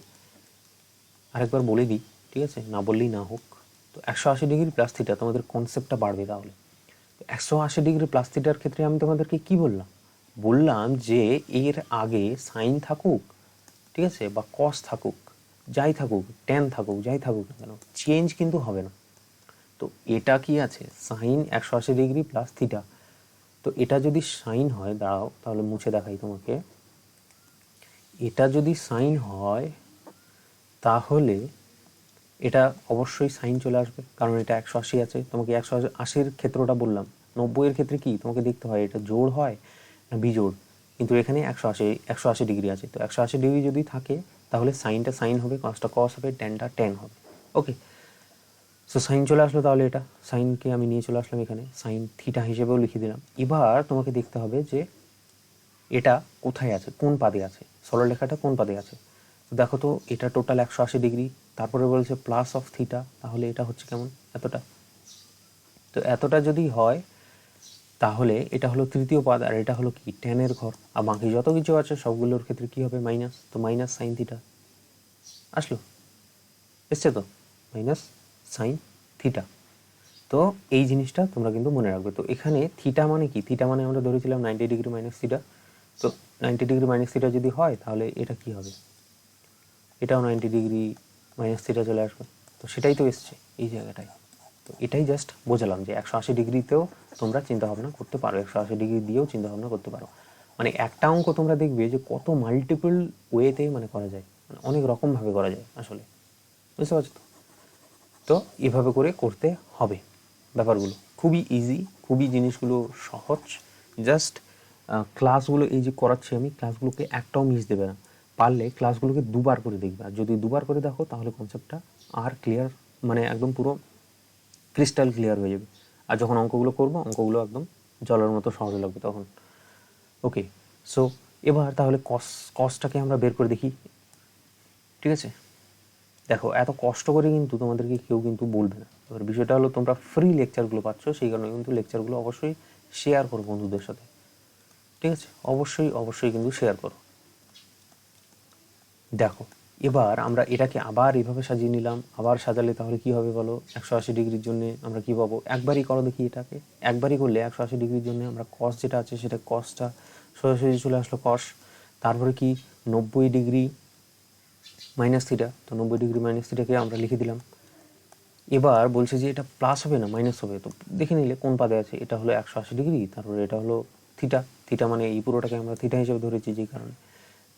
আরেকবার বলে দিই, ঠিক আছে, না বললেই না হোক। তো 180 ডিগ্রি প্লাস থিটা, তোমাদের কনসেপ্টটা বাড়বে তাহলে। 180 ডিগ্রি প্লাস থিটার ক্ষেত্রে আমি তোমাদেরকে কি বললাম, বললাম যে এর আগে সাইন থাকুক, ঠিক আছে, বা কস থাকুক, যাই থাকুক, ট্যান থাকুক, যাই থাকুক না কেন, চেঞ্জ কিন্তু হবে না। তো এটা কি আছে, সাইন 180 ডিগ্রি প্লাস থিটা। তো এটা যদি সাইন হয়, দাঁড়াও তাহলে মুছে দেখাই তোমাকে, এটা যদি সাইন হয় তাহলে এটা অবশ্যই সাইন চলে আসবে, কারণ এটা 180 আছে, তোমাকে 180-র ক্ষেত্রটা বললাম। 90-এর ক্ষেত্রে কি তোমাকে দেখতে হয় এটা জোড় হয় না বিজোড়, কিন্তু এখানে 180 ডিগ্রি আছে, তো 180 ডিগ্রি যদি থাকে তাহলে সাইনটা সাইন হবে, কসটা কস হবে, ট্যানটা ট্যান হবে। ওকে, সো সাইন চলে আসলো, তাহলে এটা সাইনকে আমি নিয়ে চলে আসলাম এখানে, সাইন থিটা হিসেবেও লিখে দিলাম। এবার তোমাকে দেখতে হবে যে এটা কোথায় আছে, কোন পাদে আছে, সরলরেখাটা কোন পাদে আছে। দেখো তো এটা টোটাল 180 ডিগ্রি, তারপরে বলছে প্লাস অফ থিটা, তাহলে এটা হচ্ছে কেমন এতটা। তো এতটা যদি হয় তাহলে এটা হলো তৃতীয় পাদ, আর এটা হলো কি ট্যানের ঘর, আর বাকি যত কিছু আছে সবগুলোর ক্ষেত্রে কি হবে মাইনাস, তো মাইনাস সাইন থিটা আসলো, এসছে তো, মাইনাস সাইন থিটা। তো এই জিনিসটা তোমরা কিন্তু মনে রাখবে। তো এখানে থিটা মানে কি, থিটা মানে আমরা ধরেছিলাম 90 ডিগ্রি মাইনাস থিটা। তো 90 ডিগ্রি মাইনাস থিটা যদি হয় তাহলে এটা কি হবে, এটাও 90 ডিগ্রি মাইনাস থিটা চলে আসবে। তো সেটাই তো এসছে এই জায়গাটায়। তো এটাই জাস্ট বোঝালাম যে 180 ডিগ্রিতেও তোমরা চিন্তাভাবনা করতে পারো, 180 ডিগ্রি দিয়েও চিন্তাভাবনা করতে পারো। মানে একটা অঙ্ক তোমরা দেখবে যে কত মাল্টিপল ওয়েতে মানে করা যায়, মানে অনেক রকমভাবে করা যায় আসলে, বুঝতে পারছো তো। তো এভাবে করে করতে হবে ব্যাপারগুলো, খুবই ইজি, খুবই জিনিসগুলো সহজ। জাস্ট ক্লাসগুলো এই যে করাচ্ছি আমি, ক্লাসগুলোকে একটাও মিস দেবে না, পারলে ক্লাসগুলোকে দুবার করে দেখবে, আর যদি দুবার করে দেখো তাহলে কনসেপ্টটা আর ক্লিয়ার, মানে একদম পুরো ক্রিস্টাল ক্লিয়ার হয়ে যাবে। আর যখন অঙ্কগুলো করবো অঙ্কগুলো একদম জলের মতো সহজ লাগবে তখন। ওকে, সো এবার তাহলে কসটাকে আমরা বের করে দেখি, ঠিক আছে। দেখো এত কষ্ট করে কিন্তু তোমাদেরকে কেউ কিন্তু বলবে না। এবার বিষয়টা হলো তোমরা ফ্রি লেকচারগুলো পাচ্ছ, সেই কারণে কিন্তু লেকচারগুলো অবশ্যই শেয়ার করো বন্ধুদের সাথে, ঠিক আছে, অবশ্যই অবশ্যই কিন্তু শেয়ার করো। দেখো এবার আমরা এটাকে আবার এইভাবে সাজিয়ে নিলাম, আবার সাজালে তাহলে কি হবে বলো, 180 ডিগ্রির জন্য আমরা কি পাবো, একবারই করো দেখি এটাকে, একবারই করলে 180 ডিগ্রির জন্য আমরা কস যেটা আছে সেটা কসটা সোজাসুজি চলে আসলো কস, তারপরে কি 90 ডিগ্রি মাইনাস থিটা, তো 90 ডিগ্রি মাইনাস থিটাকে আমরা লিখে দিলাম। এবার বলছে যে এটা প্লাস হবে না মাইনাস হবে, তো দেখে নিলে কোন পাদে আছে, এটা হলো 180 ডিগ্রি, তারপরে এটা হলো থিটা, থিটা মানে এই পুরোটাকে আমরা থিটা হিসেবে ধরেছি যেই কারণে,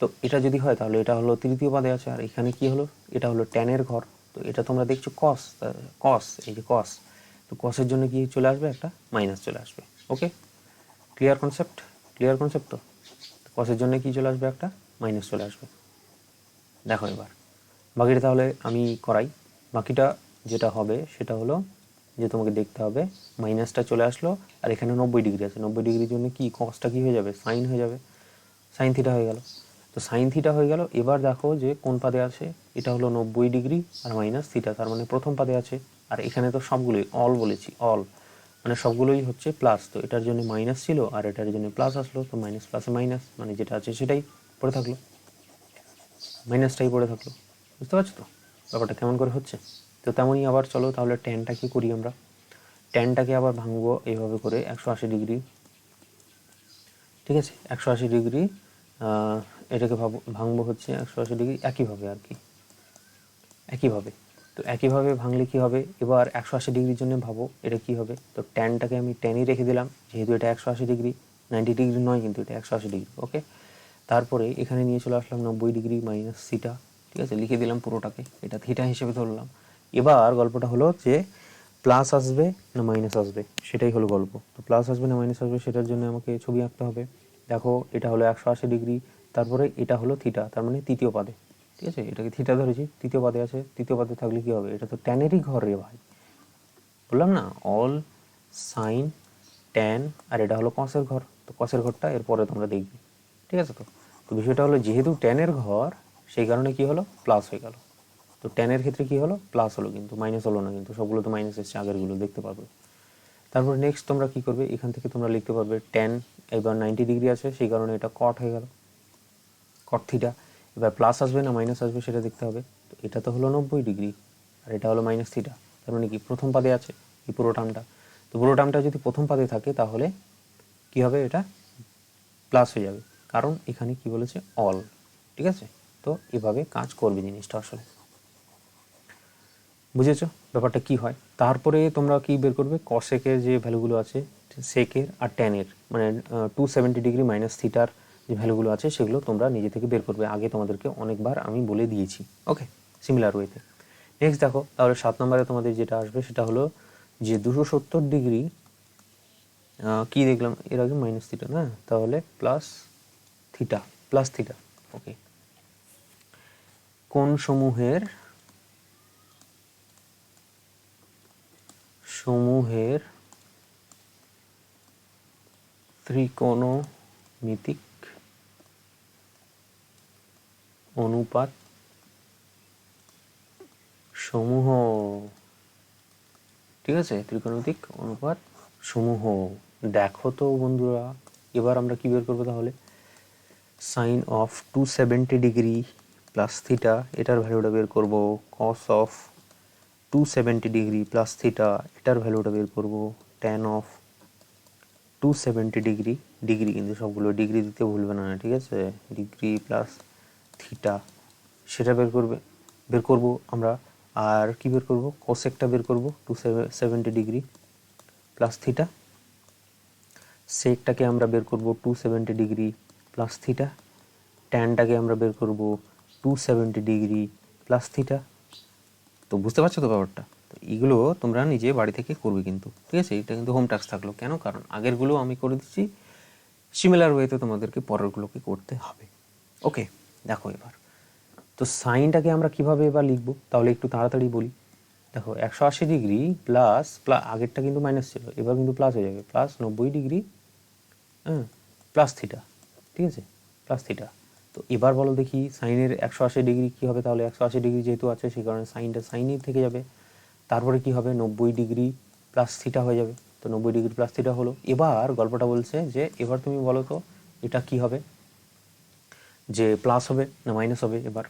তো এটা যদি হয় তাহলে এটা হলো তৃতীয় পাদে আছে, আর এখানে কি হলো, এটা হলো ট্যানের ঘর, তো এটা তোমরা দেখছো কস, কস এই যে কস, তো কসের জন্য কি চলে আসবে, একটা মাইনাস চলে আসবে। ওকে, ক্লিয়ার কনসেপ্ট, ক্লিয়ার কনসেপ্ট। তো কসের জন্য কি চলে আসবে, একটা মাইনাস চলে আসবে। দেখো এবার বাকিটা তাহলে আমি করাই, বাকিটা যেটা হবে সেটা হলো যে তোমাকে দেখতে হবে মাইনাসটা চলে আসলো, আর এখানে 90 ডিগ্রি আছে, 90 ডিগ্রির জন্য কি কসটা কি হয়ে যাবে, সাইন হয়ে যাবে, সাইন থিটা হয়ে গেল, তো সাইন থিটা হয়ে গেল। এবার দেখো যে কোন পাদে আছে, এটা হলো 90 ডিগ্রি আর মাইনাস থিটা, তার মানে প্রথম পাদে আছে, আর এখানে তো সবগুলোই অল বলেছি, অল মানে সবগুলোই হচ্ছে প্লাস, তো এটার জন্য মাইনাস ছিল আর এটার জন্য প্লাস আসলো, তো মাইনাস প্লাসে মাইনাস মানে যেটা আছে সেটাই পড়ে থাকলো, মাইনাসটাই পড়ে থাকলো। বুঝতে পারছো তো ব্যাপারটা কেমন করে হচ্ছে? তো তেমনই আবার চলো তাহলে ট্যানটা কি করি আমরা, ট্যানটাকে আবার ভাঙবো এইভাবে করে 180 ডিগ্রি, ঠিক আছে 180 ডিগ্রি, এটাকে ভাঙবো হচ্ছে 180 ডিগ্রি একইভাবে আর কি, একইভাবে, তো একইভাবে ভাঙলে কি হবে, এবার 180 ডিগ্রির জন্য ভাবো এটা কি হবে, তো ট্যানটাকে আমি ট্যানই রেখে দিলাম, যেহেতু এটা 180 ডিগ্রি, 90 ডিগ্রি নয় কিন্তু এটা 180 ডিগ্রি। ওকে, তারপরে এখানে নিয়ে চলে আসলাম 90 ডিগ্রি মাইনাস থিটা, ঠিক আছে লিখে দিলাম পুরোটাকে, এটা থিটা হিসেবে ধরলাম। এবার গল্পটা হলো যে প্লাস আসবে না মাইনাস আসবে, সেটাই হলো গল্প। তো প্লাস আসবে না মাইনাস আসবে সেটার জন্য আমাকে ছবি আঁকতে হবে। দেখো এটা হলো 180 ডিগ্রি, তারপরে এটা হলো থিটা, তার মানে তৃতীয় পাদে, ঠিক আছে এটাকে থিটা ধরেছি, তৃতীয় পাদে আছে, তৃতীয় পাদে থাকলে কি হবে, এটা তো ট্যানেরই ঘর রে ভাই, বললাম না অল সাইন ট্যান, আর এটা হলো কসের ঘর, তো কসের ঘরটা এরপরে তোমরা দেখবে, ঠিক আছে। তো তো বিষয়টা হলো যেহেতু ট্যানের ঘর সেই কারণে কি হলো প্লাস হয়ে গেল, তো ট্যানের ক্ষেত্রে কি হলো প্লাস হলো, কিন্তু মাইনাস হলো না, কিন্তু সবগুলো তো মাইনাস এসছে আগেরগুলো দেখতে পাবে। তারপর নেক্সট তোমরা কি করবে, এখান থেকে তোমরা লিখতে পারবে ট্যান, এবার 90 ডিগ্রি আছে সেই কারণে এটা কট হয়ে গেল, কট থিটা। এবার প্লাস আসবে না মাইনাস আসবে সেটা দেখতে হবে, তো এটা তো হলো 90 ডিগ্রি আর এটা হলো মাইনাস থিটা, তার মানে কি প্রথম পাদে আছে এই পুরো টার্মটা, তো পুরো টার্মটা যদি প্রথম পাদে থাকে তাহলে কি হবে, এটা প্লাস হয়ে যাবে, কারণ এখানে কি বলেছে অল, ঠিক আছে। তো এভাবে কাজ করবে জিনিসটা, আসলে বুঝেছো ব্যাপারটা কি হয়। তারপরে তোমরা কি বের করবে, কসেকের যে ভ্যালুগুলো আছে সেকের আর ট্যানের, মানে 270 ডিগ্রি মাইনাস থিটার যে ভ্যালুগুলো আছে সেগুলো তোমরা নিজে থেকে বের করবে, আগে তোমাদেরকে অনেকবার আমি বলে দিয়েছি। ওকে, সিমিলার ওয়েতে। নেক্সট দেখো তাহলে 7 নম্বরে তোমাদের যেটা আসবে সেটা হলো যে 270 ডিগ্রি, কি দেখলাম এর আগে মাইনাস থিটা না, তাহলে প্লাস থিটা, প্লাস থিটা। ওকে, কোণ সমূহের ত্রিকোণমিতিক অনুপাত সমূহ, ঠিক আছে ত্রিকোণমিতিক অনুপাত সমূহ। দেখো তো বন্ধুরা এবার আমরা কি বের করবো তাহলে, sine of 270 degree plus theta এটার ভ্যালুটা বের করবো, cos of 270 degree plus theta এটার ভ্যালুটা বের করবো, ট্যান অফ 270 ডিগ্রি, ডিগ্রি কিন্তু সবগুলো ডিগ্রি দিতে ভুলবে না, ঠিক আছে ডিগ্রি প্লাস থিটা সেটা বের করব আমরা। আর কি বের করব, কোসেকটা বের করব 270 ডিগ্রি প্লাস থিটা, সেকটাকে আমরা বের করব 270 ডিগ্রি প্লাস থিটা, ট্যানটাকে আমরা বের করব 270 ডিগ্রি প্লাস থিটা। তো বুঝতে পারছো তো ব্যাপারটা, তো এইগুলো তোমরা নিজে বাড়ি থেকে করবে কিন্তু, ঠিক আছে এটা কিন্তু হোম টাস্ক থাকলো, কেন কারণ আগেরগুলো আমি করে দিচ্ছি, সিমিলার ওয়েতে তোমাদেরকে পরেরগুলোকে করতে হবে। ওকে, দেখো এবার তো সাইনটাকে আমরা কিভাবে এবার লিখবো তাহলে একটু তাড়াতাড়ি বলি। দেখো 180 ডিগ্রি প্লাস আগেরটা কিন্তু মাইনাস ছিল, এবার কিন্তু প্লাস হয়ে যাবে, প্লাস 90 ডিগ্রি, হ্যাঁ প্লাস থিটা, ঠিক আছে প্লাস থিটা। তো এবার বলো দেখি সাইনের 180 ডিগ্রি কী হবে, তাহলে 180 ডিগ্রি যেহেতু আছে সেই কারণে সাইনটা সাইনই থেকে যাবে, তারপরে কি হবে 90 ডিগ্রি প্লাস থিটা হয়ে যাবে, তো 90 ডিগ্রি প্লাস থিটা হলো। এবার গল্পটা বলছে যে এবার তুমি বলো তো এটা কি হবে, যে প্লাস হবে না মাইনাস হবে এবার।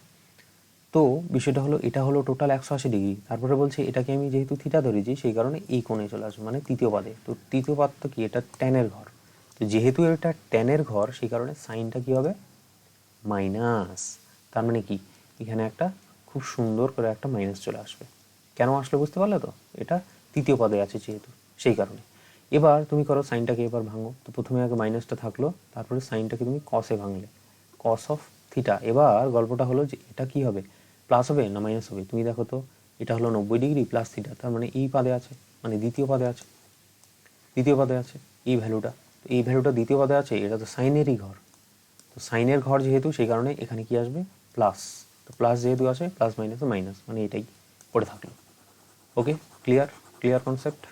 তো বিষয়টা হলো এটা হলো টোটাল 180 ডিগ্রি, তারপরে বলছে এটাকে আমি যেহেতু থিটা ধরেছি সেই কারণে এই কোণে চলে আসবে, মানে তৃতীয় পাদে। তো তৃতীয় পাদ তো কি, এটা ট্যানের ঘর, তো যেহেতু এটা ট্যানের ঘর সেই কারণে সাইনটা কি হবে, মাইনাস। তার মানে কি, এখানে একটা খুব সুন্দর করে একটা মাইনাস চলে আসবে। কেন আসলে বুঝতে পারলে তো, এটা তৃতীয় পদে আছে যেহেতু সেই কারণে। এবার তুমি করো সাইনটাকে এবার ভাঙো, তো প্রথমে আগে মাইনাসটা থাকলো, তারপরে সাইনটাকে তুমি কসে ভাঙলে, কস অফ থিটা। এবার গল্পটা হলো যে এটা কি হবে, প্লাস হবে না মাইনাস হবে, তুমি দেখো তো, এটা হলো 90 ডিগ্রি প্লাস থিটা, তার মানে এই পাদে আছে, মানে দ্বিতীয় পাদে আছে, দ্বিতীয় পাদে আছে এই ভ্যালুটা। তো এই ভ্যালুটা দ্বিতীয় পাদে আছে, এটা তো সাইনেরই ঘর, তো সাইনের ঘর যেহেতু সেই কারণে এখানে কি আসবে, প্লাস। তো প্লাস যেহেতু আসে, প্লাস মাইনাসে মাইনাস, মানে এটাই পড়ে থাকলো। Okay, clear, clear concept.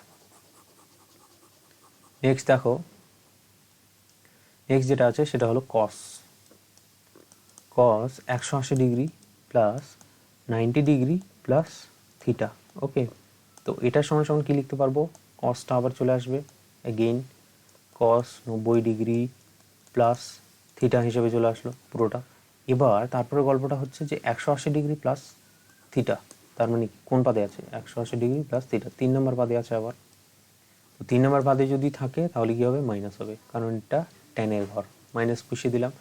Next দেখো, নেক্সট যেটা আছে সেটা হলো cos. Cos 180 degree plus 90 degree plus theta. Okay, তো এটার সমান সমান কী লিখতে পারবো, কসটা আবার চলে আসবে এগেইন, কস 90 ডিগ্রি প্লাস থিটা হিসেবে চলে আসলো পুরোটা। এবার তারপরে গল্পটা হচ্ছে যে 180 ডিগ্রি প্লাস থিটা, তার মানে কোন পাদে আছে, 180 ডিগ্রি প্লাস থিটা 3 নম্বর পাদে আছে আবার। তো 3 নম্বর পাদে যদি থাকে তাহলে কী হবে, মাইনাস হবে, কারণ এটা ট্যানের ঘর, মাইনাস পুষিয়ে দিলাম।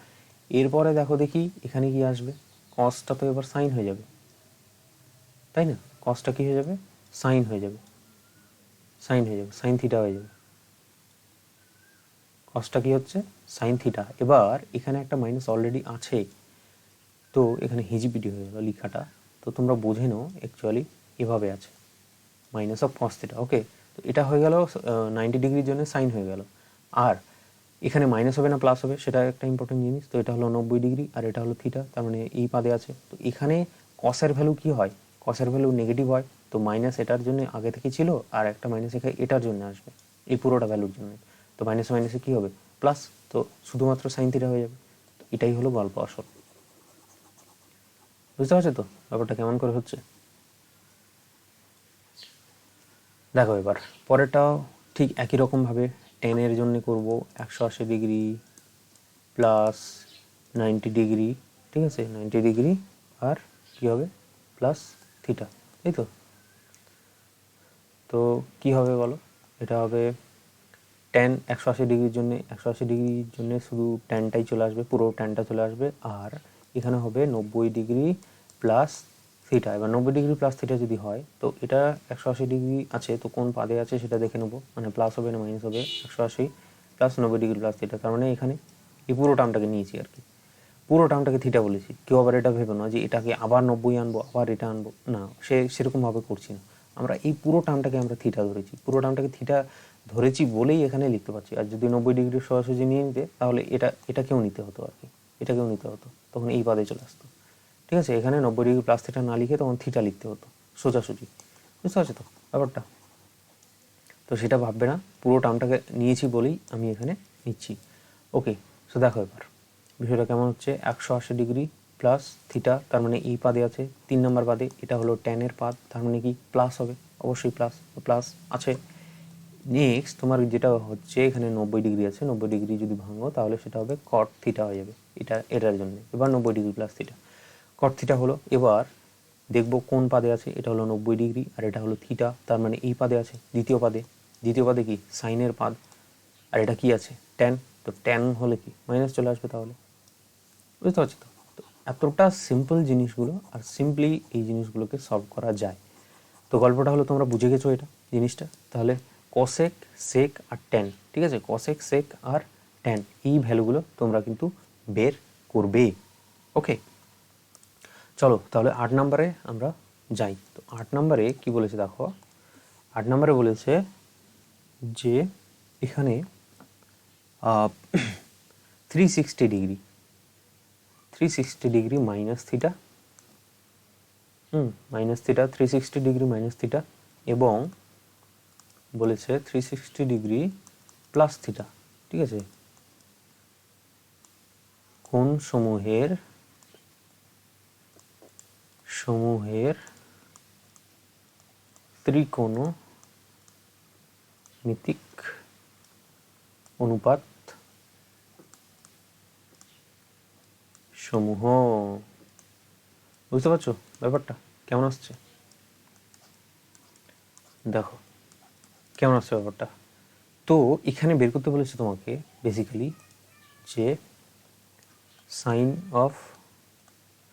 এরপরে দেখো দেখি এখানে কি আসবে, কসটা তো এবার সাইন হয়ে যাবে, তাই না, কসটা কি হয়ে যাবে, সাইন হয়ে যাবে, সাইন হয়ে যাবে, সাইন থিটা হয়ে যাবে। কসটা কি হচ্ছে, সাইন থিটা। এবার এখানে একটা মাইনাস অলরেডি আছে, তো এখানে হিজিবিটি হয়ে গেল লেখাটা, তো তোমরা বুঝে নাও অ্যাকচুয়ালি এভাবে আছে, minus of cos theta. Okay, তো এটা হয়ে গেল 90 ডিগ্রির জন্য সাইন হয়ে গেল। আর এখানে মাইনাস হবে না প্লাস হবে সেটা একটা ইম্পর্টেন্ট জিনিস, তো এটা হলো 90 ডিগ্রি আর এটা হলো থিটা, তার মানে এই পাদে আছে। তো এখানে কসের ভ্যালু কি হয়, কসের ভ্যালু নেগেটিভ হয়, তো মাইনাস এটার জন্য আগে থেকে ছিল, আর একটা মাইনাস এখানে এটার জন্য আসবে, এই পুরোটা ভ্যালুর জন্য। তো মাইনাস মাইনাসে কী হবে, প্লাস, তো শুধুমাত্র সাইন থিটা হয়ে যাবে। তো এটাই হলো গল্প আসল। বুঝতে পারছো তো ব্যাপারটা কেমন করে হচ্ছে। দেখো এবার পরেরটাও ঠিক একই রকমভাবে টেনের জন্য করব, 180 ডিগ্রি প্লাস 90 ডিগ্রি, ঠিক আছে, 90 ডিগ্রি আর কী হবে, প্লাস থিটা, এই তো। তো কী হবে বলো, এটা হবে ট্যান 180 ডিগ্রির জন্য, 180 ডিগ্রির জন্য শুধু ট্যানটাই চলে আসবে, পুরো ট্যানটা চলে আসবে, আর এখানে হবে 90 ডিগ্রি প্লাস থিটা। এবার 90 ডিগ্রি প্লাস থিটা যদি হয়, তো এটা 180 ডিগ্রি আছে, তো কোন পাদে আছে সেটা দেখে নেবো, মানে প্লাস হবে না মাইনাস হবে, 180 প্লাস 90 ডিগ্রি প্লাস থিটা, তার মানে এখানে এই পুরো টার্মটাকে নিয়েছি আর কি, পুরো টার্মটাকে থিটা বলেছি। কেউ আবার এটা ভেবে না যে এটাকে আবার 90 আনবো আবার এটা আনবো, না, সেরকমভাবে করছি না, আমরা এই পুরো টার্মটাকে আমরা থিটা ধরেছি, পুরো টার্মটাকে থিটা ধরেছি বলেই এখানে লিখতে পারছি। আর যদি 90 ডিগ্রি সোজাসুজি নিয়ে নিতে তাহলে এটাকেও নিতে হতো আর কি, এটাকেও নিতে হতো, তখন এই পাদে চলে আসতো। ঠিক আছে, এখানে 90 ডিগ্রি প্লাস থিটা না লিখে তখন থিটা লিখতে হতো সোজাসুজি। বুঝতে পারছো তো ব্যাপারটা, তো সেটা ভাববে না, পুরো টার্মটাকে নিয়েছি বলেই আমি এখানে নিচ্ছি। ওকে, সো দেখো এবার বিষয়টা কেমন হচ্ছে, 180 ডিগ্রি প্লাস থিটা, তার মানে এই পাদে আছে 3 নম্বর পাদে, এটা হলো ট্যানের পাদ, তার মানে কি প্লাস হবে, অবশ্যই প্লাস, প্লাস আছে। নেক্সট তোমার যেটা হচ্ছে এখানে 90 ডিগ্রি আছে, 90 ডিগ্রি যদি ভাঙো তাহলে সেটা হবে কট থিটা হয়ে যাবে, এটার জন্য। এবার 90 ডিগ্রি প্লাস থিটা, কট থিটা হলো। এবার দেখবো কোন পাদে আছে, এটা হলো 90 ডিগ্রি আর এটা হলো থিটা, তার মানে এই পাদে আছে, দ্বিতীয় পাদে। দ্বিতীয় পাদে কি, সাইনের পাদ, আর এটা কি আছে, ট্যান, তো ট্যান হলে কি মাইনাস চলে আসবে তাহলে। বুঝতে পারছি তো, তো এতটা সিম্পল জিনিসগুলো, আর সিম্পলি এই জিনিসগুলোকে সলভ করা যায়। তো গল্পটা হলো তোমরা বুঝে গেছো এটা জিনিসটা, তাহলে কসেক, সেক আর ট্যান, ঠিক আছে, কসেক, সেক আর ট্যান, এই ভ্যালুগুলো তোমরা কিন্তু বের করবে। ওকে, চলো তাহলে 8 নম্বরে আমরা যাই। তো 8 নম্বরে কি বলেছে দেখো, 8 নম্বরে বলেছে যে এখানে 360 degree, 360 degree minus theta, minus theta, 360 degree minus theta, এবং বলেছে 360 ডিগ্রি প্লাস থিটা, ঠিক আছে, কোণ সমূহের ত্রিকোণমিতিক অনুপাত সমূহ। বুঝতে পারছো ব্যাপারটা কেমন আসছে? দেখো কেমন আসছে ব্যাপারটা। তো এখানে বের করতে বলেছে তোমাকে বেসিক্যালি যে sine of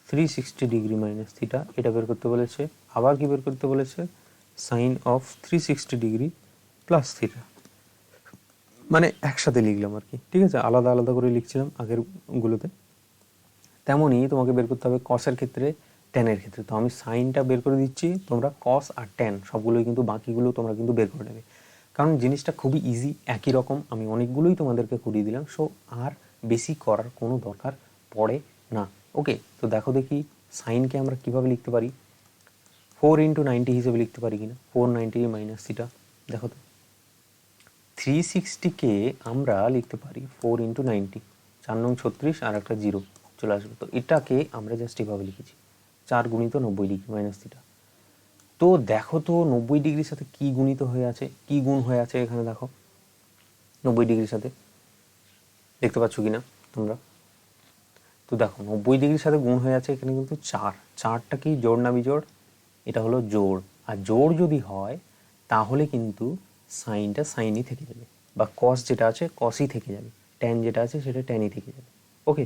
360 degree minus theta এটা বের করতে বলেছে। আবার কি বের করতে বলেছে? Sine of 360 degree plus theta. মানে একসাথে লিখলাম আর কি, ঠিক আছে, আলাদা আলাদা করে লিখছিলাম আগের গুলোতে। তেমনই তোমাকে বের করতে হবে কসের ক্ষেত্রে, ট্যানের ক্ষেত্রে। তো আমি সাইনটা বের করে দিচ্ছি, তোমরা কস আর ট্যান সবগুলোই কিন্তু বাকিগুলো তোমরা কিন্তু বের করে নেবে, কারণ জিনিসটা খুবই ইজি, একই রকম। আমি অনেকগুলোই তোমাদেরকে করিয়ে দিলাম, সো আর বেশি করার কোনো দরকার পড়ে না। ওকে, তো দেখো দেখি সাইনকে আমরা কিভাবে লিখতে পারি। 4 × 90 হিসেবে লিখতে পারি কিনা। 490 মাইনাস থিটা। দেখো তো 360কে আমরা লিখতে পারি 4 × 90, 4×9 = 36 আর একটা 0 চলে আসবে। তো এটাকে আমরা জাস্ট এভাবে লিখেছি 4 × 90 ডিগ্রি মাইনাস থিটা। তো দেখো তো 90 ডিগ্রির সাথে কি গুণিত হয়ে আছে, কি গুণ হয়ে আছে এখানে দেখো 90 ডিগ্রির সাথে, দেখতে পাচ্ছ কিনা তোমরা? তো দেখো 90 ডিগ্রির সাথে গুণ হয়ে আছে এখানে কিন্তু 4টা কি জোড় না বিজোড়? এটা হলো জোড়। আর জোড় যদি হয় তাহলে কিন্তু সাইনটা সাইনই থেকে যাবে, বা কস যেটা আছে কসই থেকে যাবে, ট্যান যেটা আছে সেটা ট্যানই থেকে যাবে। ওকে,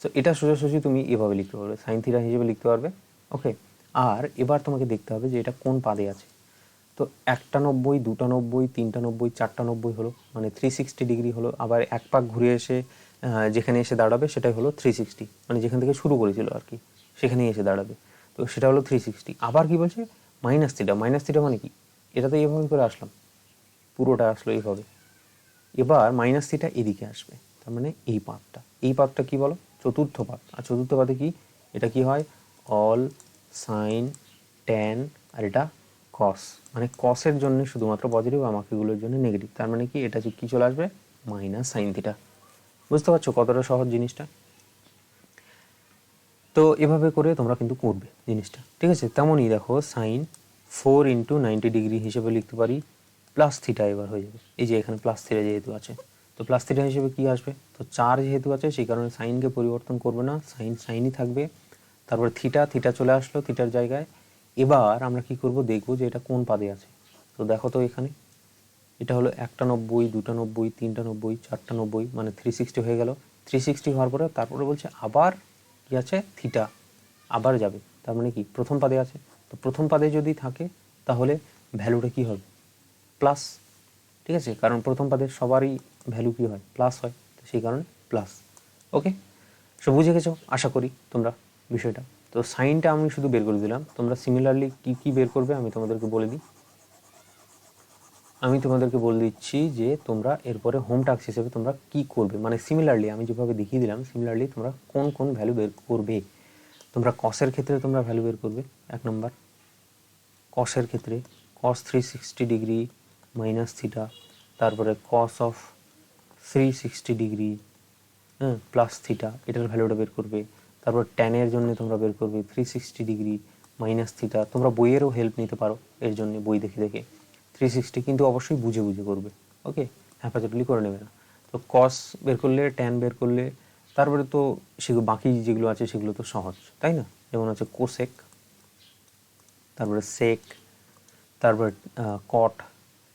তো এটা সোজাসুজি তুমি এভাবে লিখতে পারবে, সাইন থিটা হিসেবে লিখতে পারবে। ওকে, আর এবার তোমাকে দেখতে হবে যে এটা কোন পাদে আছে। তো 1টা 90, 2টা 90, 3টা 90, 4টা 90 হলো, মানে 360 ডিগ্রি হলো। আবার এক পাক ঘুরে এসে যেখানে এসে দাঁড়াবে সেটাই হলো 360, মানে যেখান থেকে শুরু করেছিল আর কি সেখানেই এসে দাঁড়াবে। তো সেটা হলো 360। আবার কি বলছে? Minus theta. মাইনাস থিটা মানে কি? এটা তো এইভাবে করে আসলাম, পুরোটা আসলো এইভাবে। এবার মাইনাস থিটা এদিকে আসবে, তার মানে এই পাতটা, এই পাতটা কি বলো? চতুর্থ পাত। আর চতুর্থ পাতে কি? এটা কি হয়? অল সাইন ট্যান, আর এটা কস। মানে কসের জন্য শুধুমাত্র পজিটিভ আর বাকিগুলোর জন্য নেগেটিভ। তার মানে কি? এটা কি চলে আসবে? Minus sine theta. বুঝতে পারছো কতটা সহজ জিনিসটা? তো এভাবে করে তোমরা কিন্তু করবে জিনিসটা, ঠিক আছে। তেমনই দেখো সাইন 4 × 90 ডিগ্রি হিসেবে লিখতে পারি প্লাস থিটা। এবার হয়ে যাবে, এই যে এখানে প্লাস থিটা যেহেতু আছে, তো প্লাস থিটা হিসেবে কি আসবে? তো 4 যেহেতু আছে সেই কারণে সাইনকে পরিবর্তন করবে না, সাইন সাইনই থাকবে। তারপরে থিটা, থিটা চলে আসলো থিটার জায়গায়। এবার আমরা কি করব? দেখব যে এটা কোন পাদে আছে। তো দেখো তো এখানে এটা হলো 1টা 90, 2টা 90, 3টা 90, 4টা 90, মানে 360 হয়ে গেল। 360 হওয়ার পরে তারপরে বলছে আবার কি আছে? থিটা আবার যাবে। তার মানে কি? প্রথম পাদে আছে। তো প্রথম পাদে যদি থাকে তাহলে ভ্যালুটা কি হবে? প্লাস, ঠিক আছে, কারণ প্রথম পাদের সবারই ভ্যালু কি হয়? প্লাস হয়, তো সেই কারণে প্লাস। ওকে, সো বুঝে গেছো আশা করি তোমরা বিষয়টা। তো সাইনটা আমি শুধু বের করে দিলাম, তোমরা সিমিলারলি কি কি বের করবে আমি তোমাদেরকে বলে দিই। আমি তোমাদেরকে বলে দিচ্ছি যে তোমরা এরপরে হোম টাস্ক হিসেবে তোমরা কি করবে, মানে সিমিলারলি আমি যেভাবে দেখিয়ে দিলাম সিমিলারলি তোমরা কোন কোন ভ্যালু বের করবে। তোমরা কসের ক্ষেত্রে তোমরা ভ্যালু বের করবে। 1 নম্বর কসের ক্ষেত্রে কস 360 ডিগ্রি মাইনাস থিটা, তারপরে cos of 360 degree plus theta, এটার ভ্যালুটা বের করবে। তারপর ট্যানের জন্য তোমরা বের করবে 360 ডিগ্রি মাইনাস থিটা। তোমরা বইয়েরও হেল্প নিতে পারো এর জন্য, বই দেখে দেখে 360, কিন্তু অবশ্যই বুঝে বুঝে করবে। ওকে, হ্যাপাচেটলি করে নেবে না। তো কস বের করলে, ট্যান বের করলে, তারপরে তো সেগুলো বাকি যেগুলো আছে সেগুলো তো সহজ, তাই না? যেমন আছে কোসেক, তারপরে সেক, তারপরে কট।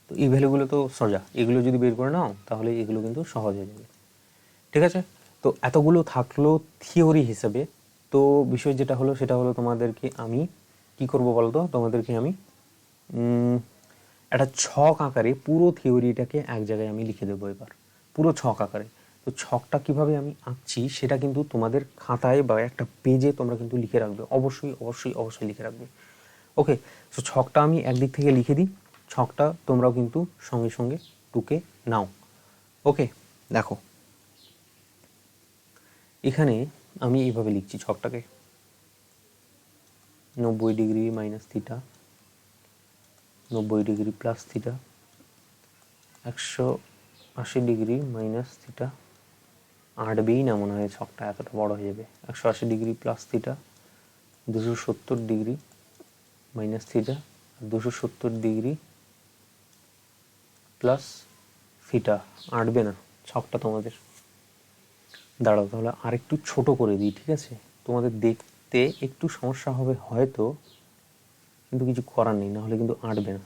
তো এই ভ্যালুগুলো তো সোজা, এগুলো যদি বের করে নাও তাহলে এগুলো কিন্তু সহজ হয়ে যাবে, ঠিক আছে। তো এতগুলো থাকলো থিওরি হিসেবে। তো বিষয় যেটা হলো সেটা হলো তোমাদেরকে আমি কি করব বলতো, তোমাদেরকে আমি একটা ছক আকারে পুরো থিওরিটাকে এক জায়গায় আমি লিখে দেবো এবার, পুরো ছক আকারে। তো ছকটা কিভাবে আমি আঁকছি সেটা কিন্তু তোমাদের খাতায় বা একটা পেজে তোমরা কিন্তু লিখে রাখবে, অবশ্যই অবশ্যই অবশ্যই লিখে রাখবে। ওকে, সো ছকটা আমি একদিক থেকে লিখে দিই, ছকটা তোমরাও কিন্তু সঙ্গে সঙ্গে টুকে নাও। ওকে, দেখো এখানে আমি এইভাবে লিখছি ছকটাকে, 90 degree minus theta, 90 degree plus theta, 180 degree minus theta, আটবেই না মনে হয় ছকটা, এতটা বড় হয়ে যাবে। 180 degree plus theta, 270 degree minus theta, 270 degree plus theta. আটবে না ছকটা তোমাদের। দাঁড়াও তাহলে আরেকটু ছোট করে দিই, ঠিক আছে? তোমাদের দেখতে একটু সমস্যা হবে হয়তো, কিন্তু কিছু করার নেই, নাহলে কিন্তু আঁটবে না।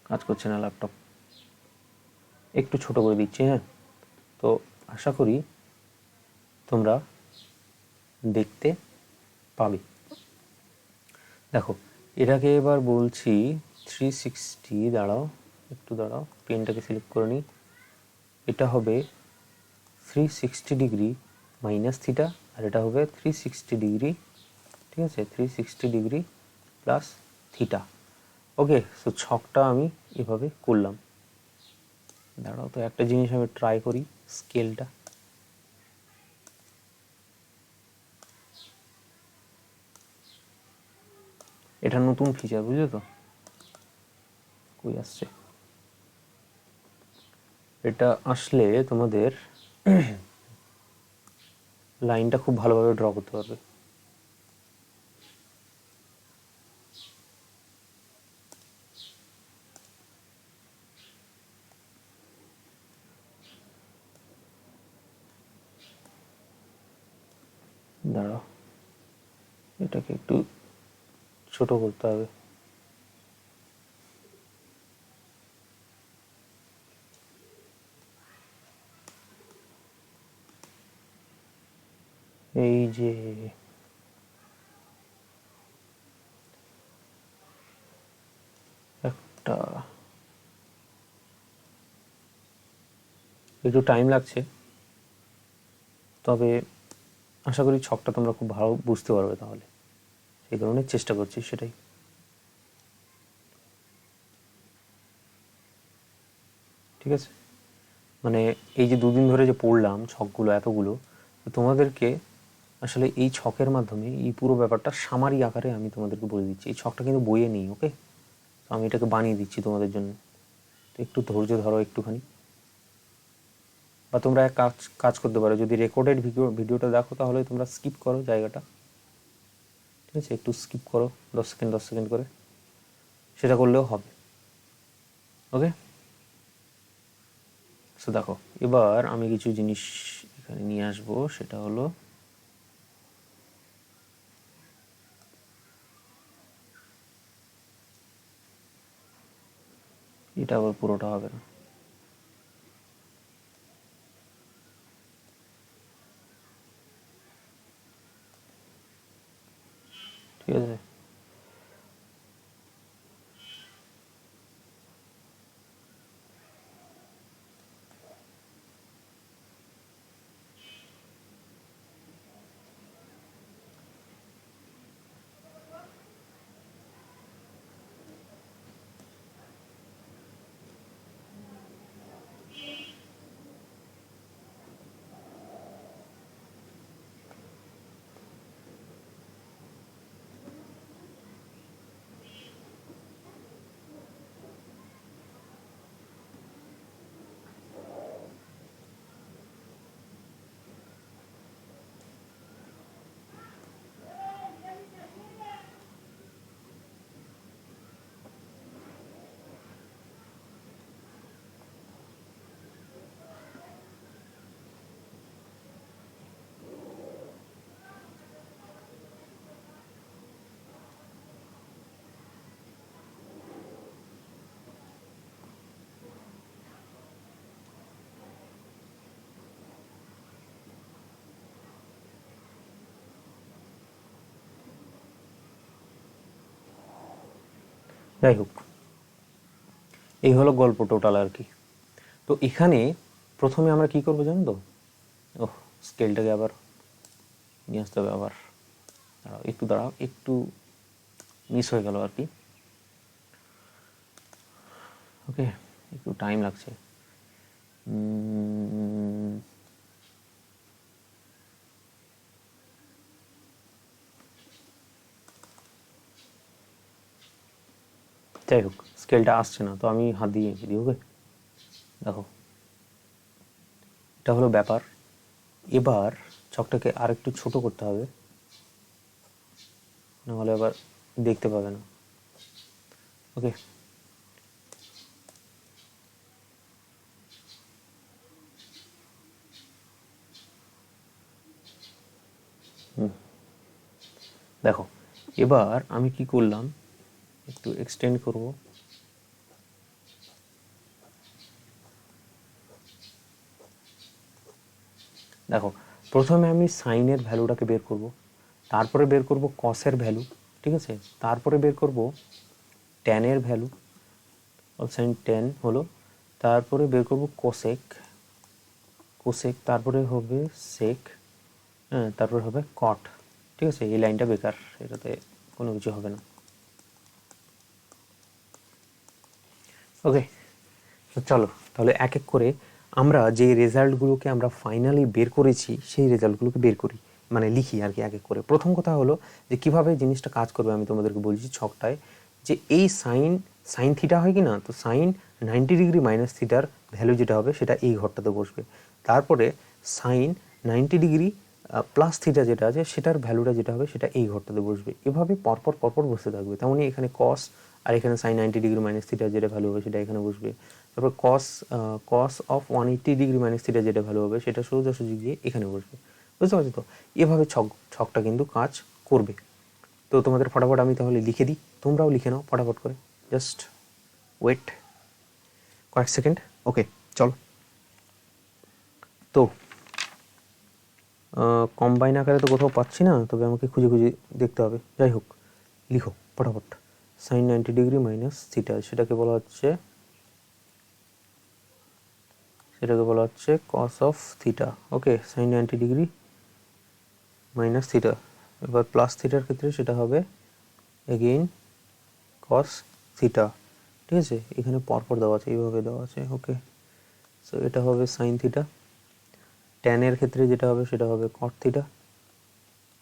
কাজ করছে না ল্যাপটপ, একটু ছোট করে দিচ্ছি। হ্যাঁ, তো আশা করি তোমরা দেখতে পাবে। দেখো, এটাকে এবার বলছি 360, দাঁড়াও একটু দাঁড়াও, পেনটাকে সিলেক্ট করে নিই। এটা হবে 360 ডিগ্রি মাইনাস থিটা, আর এটা হবে 360 ডিগ্রি, ঠিক আছে, 360 degree plus theta. Okay, so ছকটা আমি এভাবে করলাম। দাঁড়াও তো একটা জিনিস আমি ট্রাই করি, স্কেলটা। এটা নতুন ফিচার, বুঝলে তো? কই আসছে এটা? আসলে তোমাদের লাইনটা খুব ভালোভাবে ড্র করতে পারবে। দাঁড়াও, এটাকে একটু ছোট করতে হবে। এই যে একটা একটু টাইম লাগছে, তবে আশা করি ছকটা তোমরা খুব ভালো বুঝতে পারবে, তাহলে সেই কারণে চেষ্টা করছি সেটাই। ঠিক আছে, মানে এই যে দুদিন ধরে যে পড়লাম ছকগুলো এতগুলো, তোমাদেরকে আসলে এই ছকের মাধ্যমে এই পুরো ব্যাপারটা সামারি আকারে আমি তোমাদেরকে বলে দিচ্ছি। এই ছকটা কিন্তু বইয়ে নেই, ওকে? তো আমি এটাকে বানিয়ে দিচ্ছি তোমাদের জন্য, তো একটু ধৈর্য ধরো একটুখানি। বা তোমরা এক কাজ করতে পারো, যদি রেকর্ডেড ভিডিওটা দেখো তাহলে তোমরা স্কিপ করো জায়গাটা, ঠিক আছে? একটু স্কিপ করো 10 সেকেন্ড 10 সেকেন্ড করে, সেটা করলেও হবে। ওকে, সো দেখো এবার আমি কিছু জিনিস এখানে নিয়ে আসবো, সেটা হলো এটা আবার পুরোটা হবে না, ঠিক আছে? যাই হোক, এই হলো গল্প টোটাল আর কি। তো এখানে প্রথমে আমরা কি করবো জানো তো? ওহ, স্কেলটাকে আবার নিয়ে আসতে হবে আবার। দাঁড়াও একটু মিস হয়ে গেল আর কি। ওকে, একটু টাইম লাগছে। যাই হোক, স্কেলটা আসছে না, তো আমি হাত দিয়ে এঁকে দিই। ওকে, দেখো এটা হলো ব্যাপার। এবার ছকটাকে আর একটু ছোট করতে হবে, নাহলে আবার দেখতে পাবে না। ওকে, দেখো এবার আমি কি করলাম, একটু এক্সটেন্ড করব। দেখো প্রথমে আমি সাইনের ভ্যালুটাকে বের করব, তারপরে বের করব কসের ভ্যালু, ঠিক আছে, তারপরে বের করব ট্যানের ভ্যালু, সাইন ট্যান হলো, তারপরে বের করব কোসেক, কোসেক তারপরে হবে সেক, হ্যাঁ তারপরে হবে কট। ঠিক আছে, এই লাইনটা বেকার, এটাতে কোনো কিছু হবে না। ওকে, তো চলো তাহলে এক এক করে আমরা যে রেজাল্টগুলোকে আমরা ফাইনালি বের করেছি সেই রেজাল্টগুলোকে বের করি, মানে লিখি আর কি এক এক করে। প্রথম কথা হলো যে কিভাবে জিনিসটা কাজ করবে আমি তোমাদেরকে বলছি ছকটায়, যে এই সাইন সাইন থিটা হয় কি না, তো সাইন 90 ডিগ্রি মাইনাস থিটার ভ্যালু যেটা হবে সেটা এই ঘরটাতে বসবে, তারপরে সাইন 90 ডিগ্রি প্লাস থিটা যেটা আছে সেটার ভ্যালুটা যেটা হবে সেটা এই ঘরটাতে বসবে, এভাবে পরপর পরপর বসতে থাকবে। তেমনই এখানে কস আর এখানে সাইন 90 ডিগ্রি মাইনাস থিটা যেটা ভ্যালু হবে সেটা এখানে বসবে, তারপর cos of 180 degree minus theta যেটা ভ্যালু হবে সেটা সোজাসুজি গিয়ে এখানে বসবে। বুঝতে পারছো তো, এভাবে ছকটা কিন্তু কাজ করবে। তো তোমাদের ফটাফট আমি তাহলে লিখে দিই, তোমরাও লিখে নাও ফটাফট করে, জাস্ট ওয়েট কয়েক সেকেন্ড। ওকে চলো, তো কম্বাইন আকারে তো কোথাও পাচ্ছি না, তবে আমাকে খুঁজে খুঁজে দেখতে হবে। যাই হোক, লিখো ফটাফট, সাইন 90 ডিগ্রি মাইনাস থিটা সেটাকে বলা হচ্ছে cos of theta. Okay, sine 90 degree minus theta, এবার প্লাস থিটার ক্ষেত্রে সেটা হবে এগেইন কস থিটা। ঠিক আছে, এখানে পরপর দেওয়া আছে, এইভাবে দেওয়া আছে। ওকে, সো এটা হবে সাইন থিটা, ট্যানের ক্ষেত্রে যেটা হবে সেটা হবে কট থিটা।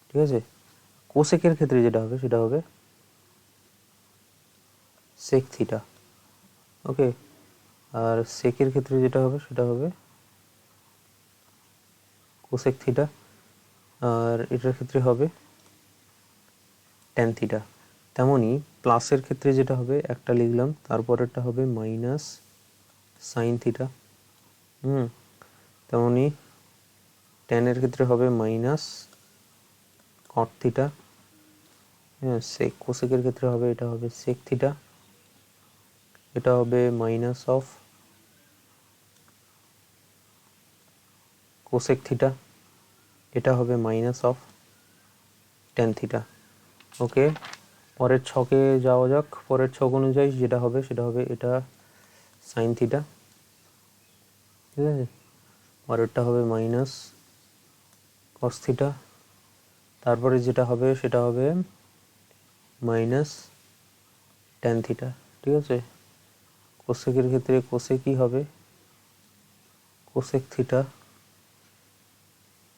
ঠিক আছে, কোসেকের ক্ষেত্রে যেটা হবে সেটা হবে সেক থিটা। ওকে, আর সেকের ক্ষেত্রে যেটা হবে সেটা হবে কোসেক থিটা, আর এটার ক্ষেত্রে হবে ট্যান থিটা। তেমনই প্লাসের ক্ষেত্রে যেটা হবে একটা লিখলাম, তারপরেরটা হবে মাইনাস সাইন থিটা। তেমনই ট্যানের ক্ষেত্রে হবে মাইনাস কট থিটা। হ্যাঁ, সেক কোসেকের ক্ষেত্রে হবে এটা হবে সেক থিটা, এটা হবে মাইনাস অফ কোসেক থিটা, এটা হবে মাইনাস অফ ট্যান থিটা। ওকে, পরের ছকে যাওয়া যাক। পরের ছক অনুযায়ী যেটা হবে সেটা হবে এটা সাইন থিটা। ঠিক আছে, পরেরটা হবে মাইনাস কস থিটা, তারপরে যেটা হবে সেটা হবে মাইনাস ট্যান থিটা। ঠিক আছে, কোসেকের ক্ষেত্রে কোসেকই হবে কোসেক থিটা,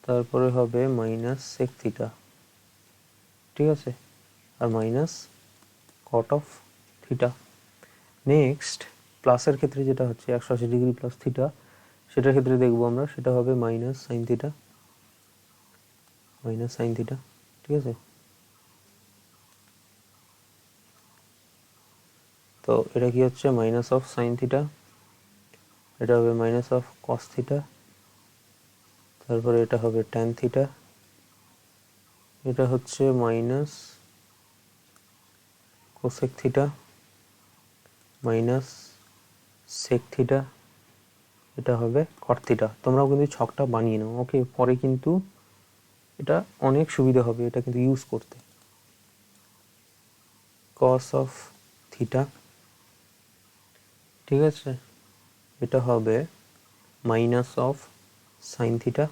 তারপরে হবে মাইনাস সেক থিটা। ঠিক আছে, আর minus cot of theta. Next প্লাসের ক্ষেত্রে যেটা হচ্ছে 180 ডিগ্রি প্লাস থিটা, সেটার ক্ষেত্রে দেখবো আমরা সেটা হবে minus sine theta, minus sine theta. ঠিক আছে, তো এটা কি হচ্ছে মাইনাস অফ সাইন থিটা, এটা হবে মাইনাস অফ কস থিটা, তারপরে এটা হবে ট্যান থিটা, এটা হচ্ছে minus cosec theta, minus sec theta, এটা হবে কট থিটা। তোমরাও কিন্তু ছকটা বানিয়ে নাও। ওকে, পরে কিন্তু এটা অনেক সুবিধা হবে এটা কিন্তু ইউজ করতে। কস অফ থিটা, ঠিক আছে, এটা হবে মাইনাস অফ সাইন থিটা।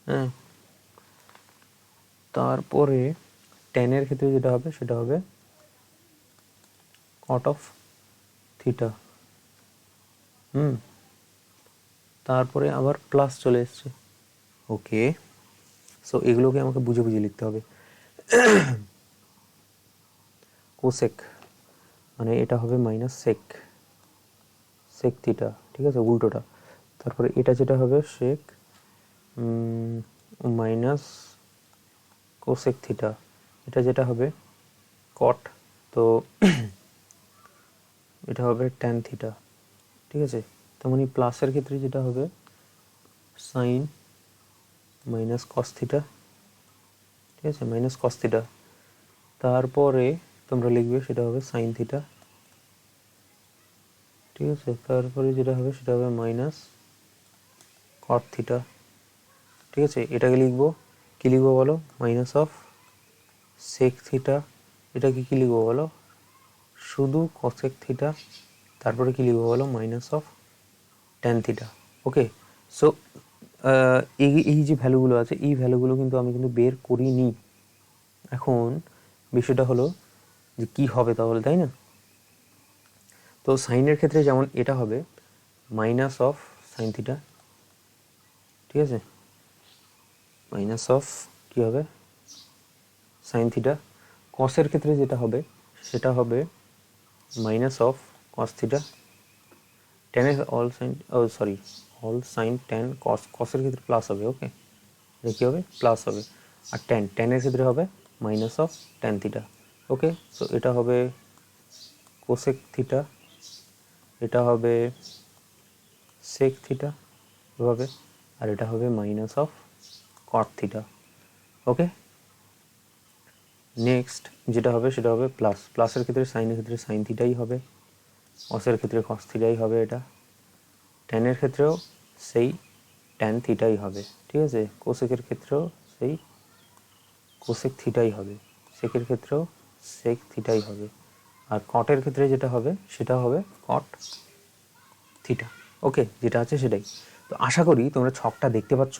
হ্যাঁ, তারপরে ট্যানের ক্ষেত্রে যেটা হবে সেটা হবে কট অফ থিটা। তারপরে আবার প্লাস চলে এসছে। ওকে, সো এগুলোকে আমাকে বুঝে বুঝে লিখতে হবে। কোসেক মানে এটা হবে মাইনাস সেক, সেক থিটা। ঠিক আছে, উল্টোটা। তারপরে এটা যেটা হবে সেক মাইনাস কোসেক থিটা, এটা যেটা হবে কট, তো এটা হবে ট্যান থিটা। ঠিক আছে, তেমনি প্লাসের ক্ষেত্রে যেটা হবে সাইন মাইনাস কস থিটা, ঠিক আছে, মাইনাস কস থিটা। তারপরে তোমরা লিখবে সেটা হবে সাইন থিটা, ঠিক আছে। তারপরে যেটা হবে সেটা হবে মাইনাস কট থিটা, ঠিক আছে। এটাকে লিখবো, কী লিখবো বলো, মাইনাস অফ সেক থিটা। এটাকে কী লিখবো বলো, শুধু কসেক থিটা। তারপরে কী লিখবো বলো, minus of tan theta. Okay, so এই যে ভ্যালুগুলো আছে, এই ভ্যালুগুলো কিন্তু আমি কিন্তু বের করিনি। এখন বিষয়টা হলো যে কী হবে তাহলে, তাই না? তো সাইনের ক্ষেত্রে যেমন এটা হবে মাইনাস অফ সাইন থিটা, ঠিক আছে, মাইনাস অফ কী হবে, সাইন থিটা। কসের ক্ষেত্রে যেটা হবে সেটা হবে মাইনাস অফ কস থিটা। ট্যানের all sin, sorry, all sin tan cos, কসের ক্ষেত্রে প্লাস হবে। ওকে, এটা কী হবে, প্লাস হবে। আর ট্যানের ক্ষেত্রে হবে minus of tan theta. Okay, so এটা হবে কোসেক থিটা, এটা হবে সেক থিটা এভাবে, আর এটা হবে minus of caught theta. Okay, next যেটা হবে সেটা হবে প্লাস। প্লাসের ক্ষেত্রে সাইনের ক্ষেত্রে সাইন থিটাই হবে, কসের ক্ষেত্রে কস থিটাই হবে, এটা ট্যানের ক্ষেত্রেও সেই ট্যান থিটাই হবে, ঠিক আছে। কোসেকের ক্ষেত্রেও সেই কোসেক থিটাই হবে, সেকের ক্ষেত্রেও সেক থিটাই হবে, আর কটের ক্ষেত্রে যেটা হবে সেটা হবে কট থিটা। ওকে, যেটা আছে সেটাই। তো আশা করি তোমরা ছকটা দেখতে পাচ্ছ।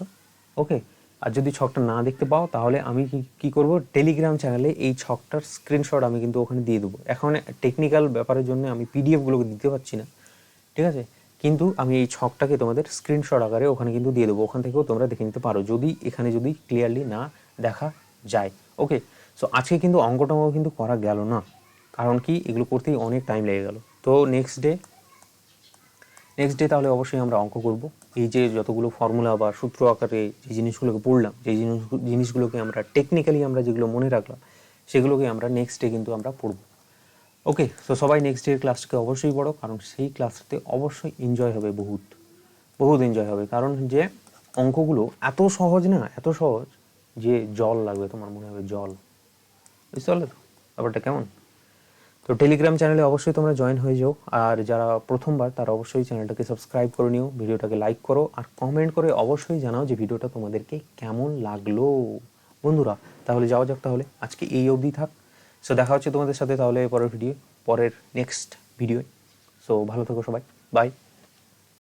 ওকে, আর যদি ছকটা না দেখতে পাও তাহলে আমি কি করব, টেলিগ্রাম চ্যানেলে এই ছকটার স্ক্রিনশট আমি কিন্তু ওখানে দিয়ে দেবো। এখন টেকনিক্যাল ব্যাপারের জন্য আমি পিডিএফগুলোকে দিতে পারছি না, ঠিক আছে, কিন্তু আমি এই ছকটাকে তোমাদের স্ক্রিনশট আকারে ওখানে কিন্তু দিয়ে দেবো। ওখান থেকেও তোমরা দেখে নিতে পারো যদি এখানে যদি ক্লিয়ারলি না দেখা যায়। ওকে, সো আজকে কিন্তু অঙ্কটাও কিন্তু করা গেল না, কারণ কি এগুলো করতেই অনেক টাইম লেগে গেল। তো নেক্সট ডে তাহলে অবশ্যই আমরা অঙ্ক করব। এই যে যতগুলো ফর্মুলা বা সূত্র আকারে যে জিনিসগুলোকে পড়লাম, যে জিনিসগুলোকে আমরা টেকনিক্যালি আমরা যেগুলো মনে রাখলাম, সেগুলোকে আমরা নেক্সট ডে কিন্তু আমরা পড়ব। ওকে, সো সবাই নেক্সট ডের ক্লাসটাকে অবশ্যই পড়ো, কারণ সেই ক্লাসটাতে অবশ্যই এনজয় হবে, বহুত এনজয় হবে। কারণ যে অঙ্কগুলো এত সহজ না, এত সহজ যে জল লাগবে, তোমার মনে হবে জল। বুঝতে পারলে তো ব্যাপারটা কেমন? তো টেলিগ্রাম চ্যানেলে অবশ্যই তোমরা জয়েন হয়ে যাও, আর যারা প্রথমবার তারা অবশ্যই চ্যানেলটাকে সাবস্ক্রাইব করে নিও, ভিডিওটাকে লাইক করো, আর কমেন্ট করে অবশ্যই জানাও যে ভিডিওটা তোমাদেরকে কেমন লাগলো বন্ধুরা। তাহলে যাওয়া যাক, তাহলে আজকে এই অবধি থাক। সো দেখা হচ্ছে তোমাদের সাথে তাহলে পরের নেক্সট ভিডিও। সো ভালো থেকো সবাই, বাই।